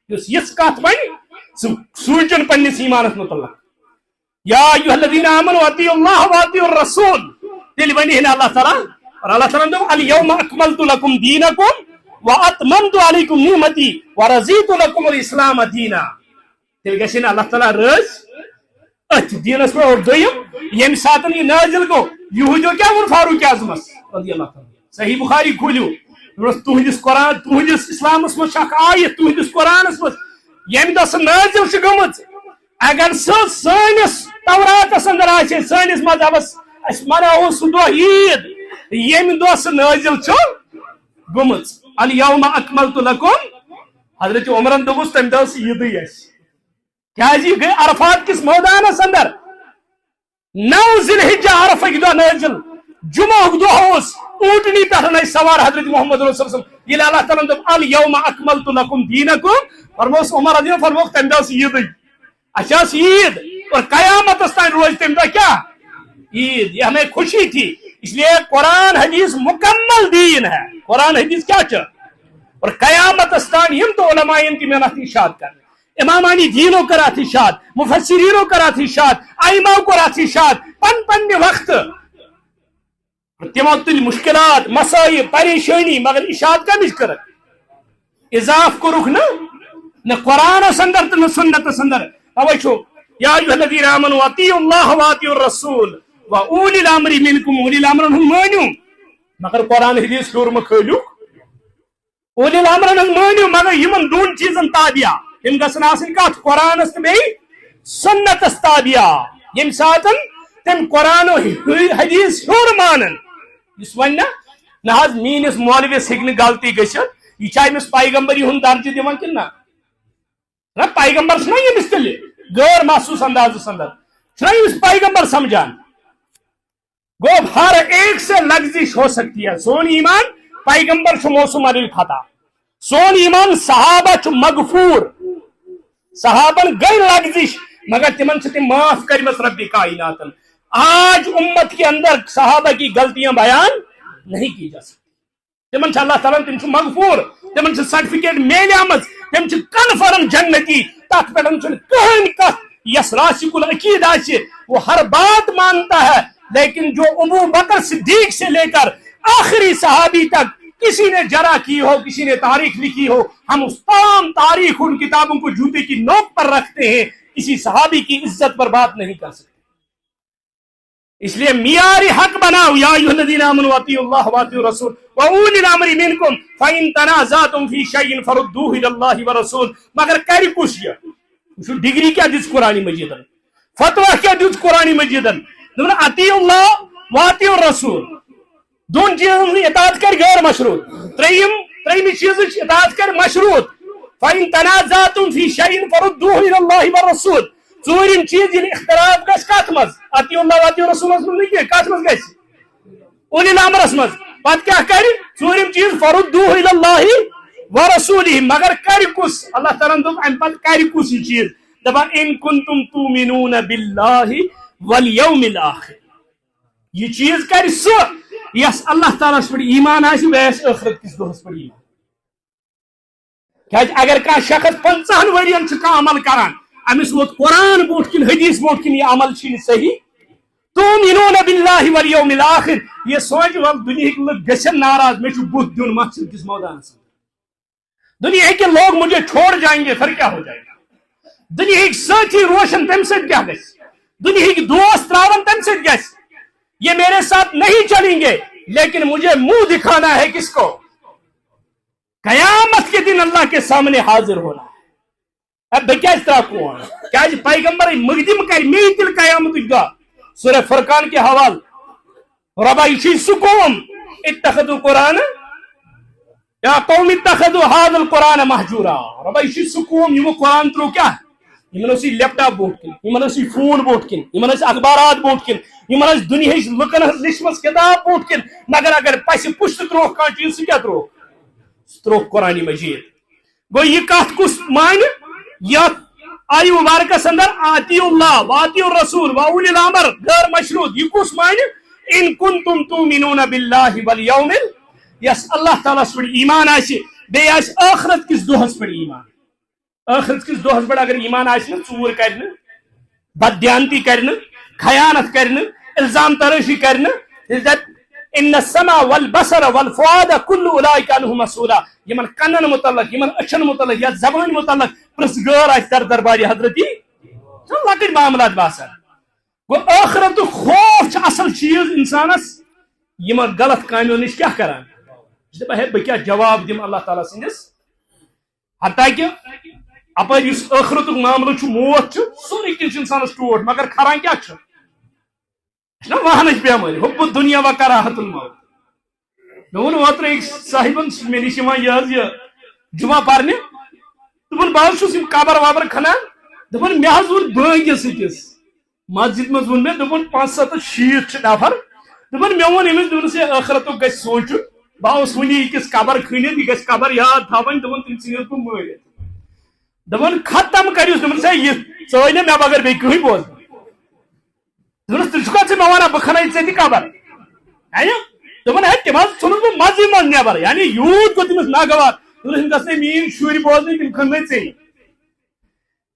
اس کت بن سوچن پنس ایمانس متعلق. یا ایھا الذین آمنوا اطیعوا اللہ واطیعوا الرسول, تیل ونی اللہ تعالیٰ, اور اللہ تعالیٰ دوٚپ الیوم اکملت لکم دینکم واتممت علیکم نعمتی ورضیت لکم الاسلام دینا. تیل گژھِ اللہ تعالیٰ رٲضۍ اتھ دینس پہ. اور دوٚیِم ییٚمہِ ساتہٕ یہِ نٲزِل گوٚو, یہوٗدیو کیٛاہ ووٚن فاروق اعظمس رضی اللہ تعالیٰ, صحیح بخاری کھوٗلِو, تُہنٛدِس قرآن تُہنٛدِس اسلامس منٛز چھِ اکھ آیت, تُہنٛدِس قرآنس منٛز ییٚمہِ دۄہ سۄ نٲزِل چھِ گٔمٕژ, اگر سۄ سٲنِس توراتس اندر آسہِ, سٲنِس مذہبس أسۍ مناوو سُہ دۄہ عیٖد ییٚمہِ دۄہ سۄ نٲزِل چھِ گٔمٕژ. الیوم اکملت لکم, حضرت عمرن دوٚپُس تمہِ دۄہ ٲس عیٖدٕے اَسہِ, کیازِ یہ گئی عرفات کس میدانس اندر. 9 ذی الحجہ عرفک دۄہ نٲزِل, جمعہ دۄہ اوس, اونٹنی پٮ۪ٹھ سوار حضرت محمد رسول صلی اللہ علیہ وسلم. ییٚلہِ اللہ تعالیٰ دوٚپ الیوم اکملت لکم دینکم, فرمووُس عمر رضی اللہ فرمووُکھ تمہِ دۄہ ٲس عیٖدٕے, اَسہِ ٲس عیٖد, اور قیامتس تام روزِ تمہِ دۄہ کیٛاہ عیٖد. یہ ہمیں خوشی تھی. اس لیے قرآن حدیث مکمل دین ہے. قرآن حدیث کیا چھ, اور قیامتس تام یم تو علماء ان کی محنت ارشاد کر, امامانی دینوں کر اتھ ارشاد, مفسرینوں کر اتھ ارشاد, ائمہ کر اتھ ارشاد, پن وقت تمو تل مشکلات مسائل پریشانی, مگر ارشاد کمچ کر اضاف کورک نہ قرآنس اندر تو نہ سنتس اندر. اوے چھو یا ایھا الذین آمنوا اطیعوا اللہ واطیعوا الرسول واولی الامر منکم, اولی الامرن ہن مانیو, مگر قرآن حدیث ہیور مہ کھٲلِو. اولی الامرن ہن مانیو مگر یمن دون چیزن تابعہ, یم گژھن آسٕنۍ کتھ قرآنس تو بیٚیہِ سنتس تابعہ. یم ساتن تم قرآن و حدیث ہور مانن اس ون نہ حض میس مولویس ہیکہ غلطی گھت یہ امس پیغمبری ہند درجہ دان کن نہ پیغمبر چھ یمس تیل غیر محسوس انداز اندر امس پیغمبر سمجھان گو ہر ایک سے لغزش ہو سکتی ہے. سون ایمان پیغمبر چھ موسوم علی الخطا سون ایمان صحابہ چھ مغفور صحابن گئی لغزش مگر تمن سے معاف کرمس رب کائنات. آج امت کے اندر صحابہ کی غلطیاں بیان نہیں کی جا سکتی. تمن سے اللہ تعالیٰ تم مغفور تمن سے سرٹیفکیٹ میلے تم کنفرم جنتی تک پہ کہین کت یس راسک العقید آسہ وہ ہر بات مانتا ہے. لیکن جو ابو بکر صدیق سے لے کر آخری صحابی تک کسی نے جرا کی ہو کسی نے تاریخ لکھی ہو ہم اس تمام تاریخ ان کتابوں کو جوتے کی نوک پر رکھتے ہیں. کسی صحابی کی عزت پر بات نہیں کر سکتے. اس لیے معیار حق بناؤ یا ایھا الذین آمنوا اطیعوا اللہ واطیعوا الرسول واولی الامر منکم فان تنازعتم فی شیء فردوہ الی اللہ والرسول. مگر کر کس یہ ڈگری کیا دس قرآن مجیدن فتویٰ کیا دس قرآن مجیدن اطیعوا اللہ واطیعوا الرسول. دون چیزن اطاعت کر غیر مشروط. تریم چیز اطاعت کر مشروط. فان تنازعتم فی شیء فردوہ الی اللہ والرسول. ژوٗرِم چیز ییٚلہِ اختلاف گژھِ کتھ منٛز اطیعوا اللہ واطیعوا الرسولس منٛز نہٕ کینٛہہ کتھ منٛز گژھِ اولی الامرس منٛز. پتہٕ کیٛاہ کرِ ژوٗرِم چیز فردوہ الی اللہ ورسولہ. مگر کر کس اللہ تعالیٰ دوٚپ امہِ پتہٕ کر کس یہ چیز دپان ان کنتم تؤمنون باللہ والیوم الاخر. یہ چیز کر سہ یس اللہ تعالیٰ پہ ایمان آسہِ بیٚیہِ ٲخرت کس دۄہس پہ ایمان. کیٛازِ اگر کانٛہہ شخص 50 ؤرین چھُ کانٛہہ عمل کران امس ووت قرآن بوٹ کن حدیث بوٹ کن یہ عمل چھ صحیح تؤمنون باللہ والیوم الاخر. یہ سوچ ول دنیا لوگ گھن ناراض مے بت دن مسجد کس میدانس دنیا کے لوگ مجھے چھوڑ جائیں گے پھر کیا ہو جائے گا. دنیا ساتھی روشن تم سے کیا گھس دنیا کے دوست تراون تم سے گھس. یہ میرے ساتھ نہیں چلیں گے لیکن مجھے منہ دکھانا ہے کس کو قیامت کے دن اللہ کے سامنے حاضر ہونا ہے. اب بہ کیا تراکو کیا پیغمبر مقدم کر می تل قیامت دہ. سورہ فرقان کے حوال ربا یہ سکوم اتخذوا قرآن یا قوم اتخذوا هذا القرآن مہجورا. ربا یہ سکوم یہ قرآن ترو کیا یمن اس لیپ ٹاپ بوٹ کن یمن اس فون بوٹ کن یمن اس اخبارات بوٹ کن یمن اس دنیا لکن لچمس کتاب بوٹ کن. مگر اگر پس پشت تروہ کان چیز سہ کیا تروہ قرآن مجید. گو یہ کت کس مان یت آئی مبارکس اندر آتیعوا اللہ واطیعوا الرسول واولی الامر غیر مشروط. یہ کس مان ان کنتم تؤمنون باللہ والیوم. یس اللہ تعالیٰ پر ایمان آسہ بیٚیہِ آسہِ آخرت کس دۄہس پر ایمان. آخرت کس دۄہس پر اگر ایمان آسہ نہ ژوٗر کرِ نہٕ بددیانتی کرِ نہٕ خیانت کرِ نہٕ الزام تراشی کرِ نہٕ ان السمع والبصر والفؤاد كل اولئک عنہ مسؤولا. یمن کنن متعلق یمن اچھن متعلق یا زبان متعلق پرسگار آسہِ در دربار حضرتی لکٹ معاملات باسان. گو آخرت خوف اصل چیز انسانس یمن غلط کامیوں نش کیا کران ہے بہ کیا جواب دم اللہ تعالیٰ سندس. حتیٰ کہ اپر اس آخرت معاملہ موت سورے کس انسانس ٹوٹ مگر کھران کیا نا وہنچ بیماری حب الدنیا و کراہت الموت. مے وون اوترٕ أکۍ صاحبن مے نش یہ جمعہ پرنہِ دپن بہٕ چھُس یم قبر وبر کھنان دپن مے حظ وون بٲگِس أکِس مسجد مز وون مے دپن 560 نفر دپن مے وون أمِس دپنس ہے ٲخرتُک گژھِ سونچُن بہٕ آوُس وٕنی أکِس قبر کھٔنِتھ یہِ گژھِ قبر یاد تھاوٕنۍ دپن تِم ژھٕنِس بہٕ مٲرِتھ. دپن ختم کٔرِوس دپنس ہے یہِ ژٲے نہٕ مےٚ بغٲر بیٚیہِ کٕہٕنۍ بوزنہٕ. دپنس تیٚلہِ چھُکھا ژےٚ مےٚ ونان بہٕ کھناے ژےٚ تہِ قبر دپن ہے تم حظ ژھُنُس بہٕ مزٕے منٛز نٮ۪بر یعنی یوٗت گوٚو تٔمِس ناگوار دپنس یِم گژھنَے میٛٲنۍ شُرۍ بوزنٕۍ تِم کھننَے ژےٚ.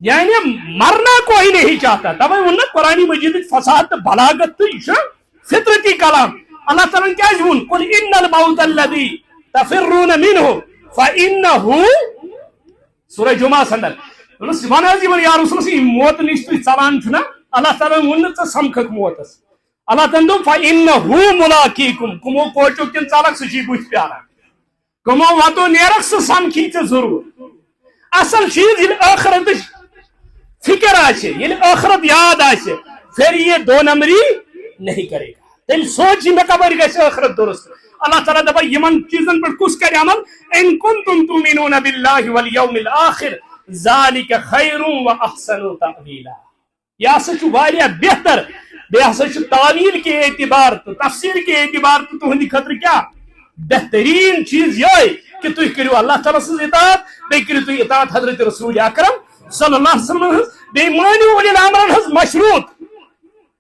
یعنی مرنا کوئی نہیں چاہتا. تبے وون نا قرآن مجید فصاحت تو بلاغت تو یہ فطرتی کلام. اللہ تعالیٰ کیا وون قل ان الموت الذی تفرون منه فانه سورہ جمعہ اندر ون حظ یا رسول یہ موت نش تھی ژلان چھنا اللہ تعالیٰ وون نا ژٕ سمکھک موتس. اللہ تعالیٰ دوٚپ فانه ملاقیکم کمو کوچو کن ژلک سہ چھی بُتھِ پیاران کمو واتو نیرک سہ سمکھی ژےٚ ضرور. اصل چیز ییٚلہِ ٲخرتٕچ فکر آسہِ ییٚلہِ ٲخرت یاد آسہِ پھر یہ دو نمبری نہیں کرے گا. تیل سوچ میں کبر گژھِ آخرت درست. اللہ تعالیٰ دپان یمن چیزن پر کس کرِ عمل ان کنتم تؤمنون باللہ والیوم الآخر ذالک خیر و احسن تأویلا. یہ ہسا چھ واریاہ بہتر بیٚیہِ ہسا چھ تعویل کے اعتبار تو تفسیر کے اعتبار تو تہندِ خٲطرٕ کیا بہترین چیز یہ کہ تھی کرو اللہ تعالیٰ سن اطاعت بیٚیہِ کٔرِو تُہۍ اطاعت حضرت رسول اکرم صلی اللہ علیہ وسلم ہٕنٛز بیٚیہِ مٲنِو اولِی الامرن ہٕنٛز مشروط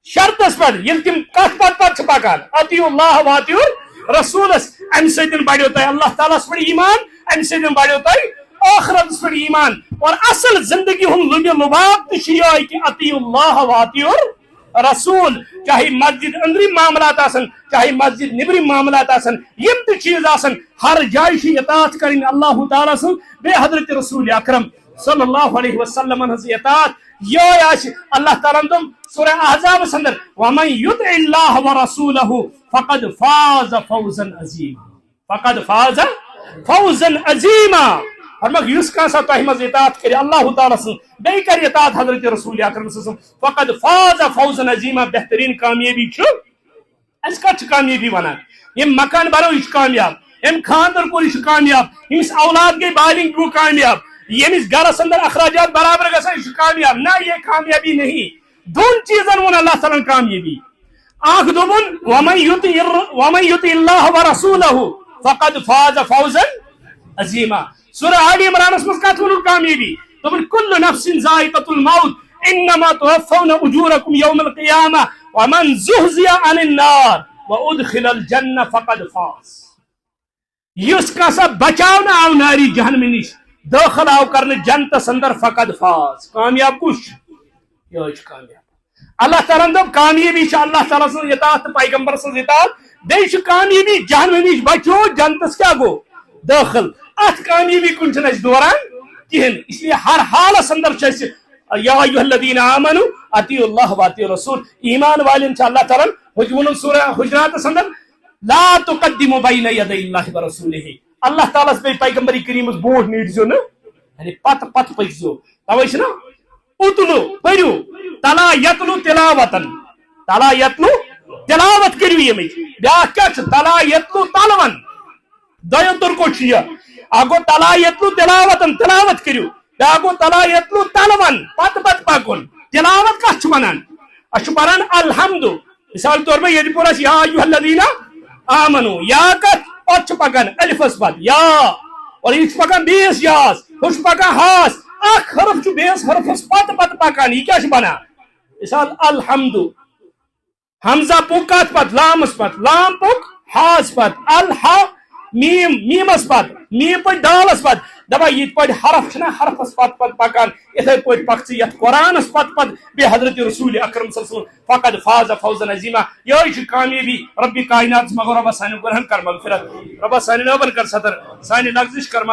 شرطس پر ییٚلہِ تِم کتھ پتہٕ چھِ پکان اطیعوا اللہ و اطیعوا رسولس امہِ سۭتۍ بڑیو تۄہہِ اللہ تعالیٰ ہس پٮ۪ٹھ ایمان امہِ سۭتۍ بڑیو تۄہہِ آخرتس پٮ۪ٹھ ایمان. اور اصل زندگی ہُنٛد لُبہِ لُباب تہِ چھُ یِہوے کہ اطیعوا اللہ و اطیعوا رسول. چاہے مسجد اندرم معاملات آسن چاہے مسجد نبرم معاملات آسن یم تہِ چیز آسن ہر جائے چھِ اطاعت کرٕنۍ اللہ تعالیٰ سن بیٚیہِ حضرت رسول اکرم صلی اللہ علیہ وسلم ہنٛز اطاعت. یہ آسہِ اللہ تعالیٰ دوٚپ سورہ احزابس اندر ومن یطع اللہ ورسولہ فقد فاز فوزا عظیما فقد فاز فوزا عظیما. فرماک یُس کانٛہہ تۄہہِ منٛز اطاعت کرِ اللہ تعالیٰ سٕنٛز بیٚیہِ کرِ اطاعت حضرت رسول اکرم صلی اللہ علیہ وسلم فقد فاز فوزا عظیما. بہترین کامیابی چھُ اَسہِ کتھ چھِ کامیابی ونان یم مکان بنو یہ کامیاب یم خاندر کور یہ کامیاب یمس اولاد گئی بالنگ گو کامیاب یمس گرس اندر اخراجات برابر گژھان یہ کامیاب. نہ یہ کامیابی نہیں. دون چیزن ون اللہ تعالیٰ کامیابی. اخ دوپن ومن یطع اللہ ورسولہ فقد فاز فوزا عظیما. سورہ آل عمرانس مز کت ون کامیابی دوپن کل نفس ذائقۃ الموت انما توفون اجورکم یوم القیامہ ومن زحزح عن النار وادخل الجنہ فقد فاز. یس کسا بچاؤ آو ناری جہنم نش داخل آو کرنے جنتس اندر فقد فاز. کامیاب کس یہ کامیاب. اللہ تعالیٰ دب کامیابی اللہ تعالیٰ سن اطاعت پیغمبر سن اطاعت بیٚیہِ چھِ کامیابی جہنم نش بچو جنتس کیا گو داخل. ات کامیابی کن چھنہٕ اَسہِ دوران کہین. اس لیے ہر حالس اندر چھِ اَسہِ یا ایھا الذین آمنوا اطیعوا اللہ و اطیعوا رسول. ایمان والن چھ اللہ تعالیٰ وونُن سورہ حجراتس اندر لا تقدموا بین یدی اللہ و رسولہ. اللہ تعالیٰ بیٚیہِ پیغمبر کریمس برونٛٹھ نیٖرزیو نہٕ یعنی پتہٕ پتہٕ پٔکزیو. توے چھُنہ اتلو پٔرِو تلا یتلو تلاوتن تلا یتلو تلاوت کٔرِو ییٚمِچ. بیٛاکھ کیٛاہ چھُ تلا یتلو تلون دۄیو طرقو چھُ یہِ. اکھ گوٚو تلا یتلو تلاوتن تلاوت کٔرِو بیٛاکھ گوٚو تلا یتلو تلون پتہٕ پتہٕ پکُن. تلاوت کتھ چھُ ونان أسۍ چھِ پران الحمد مثال طور پر ییٚتہِ پوٚر اَسہِ یا ایھا الذین آمنوا یا کتھ اتھ چھُ پکان الفس پتہٕ یا اور یہ پکان بیس یاس ہُہ چھُ پکان ہاس اکھ حرف چھُ بیس حرفس پتہٕ پتہٕ پکان. یہ کیٛاہ چھُ بنان مثال الحمد حمزہ پوٚک کتھ پتہٕ لامس پتہٕ لام پوٚک ہاس پتہٕ الحا میم میمس پتہٕ میم پتہٕ ڈالس پتہٕ دپان یِتھ پٲٹھۍ حرف چھُنہ حرفس پتہٕ پتہٕ پکان یِتھے پٲٹھۍ پک ژٕ یتھ قرآنس پتہٕ پتہٕ بیٚیہِ حضرت رسول اکرم صلی اللہ علیہ وسلم فقد فاز فوزا عظیما. یہ چھِ کامیابی. رب کائنات مگر رۄبس سانٮ۪ن گۄنہن کر مغفرت رۄبس سانٮ۪ن ٲبن کر ستر سانہِ لغزش کر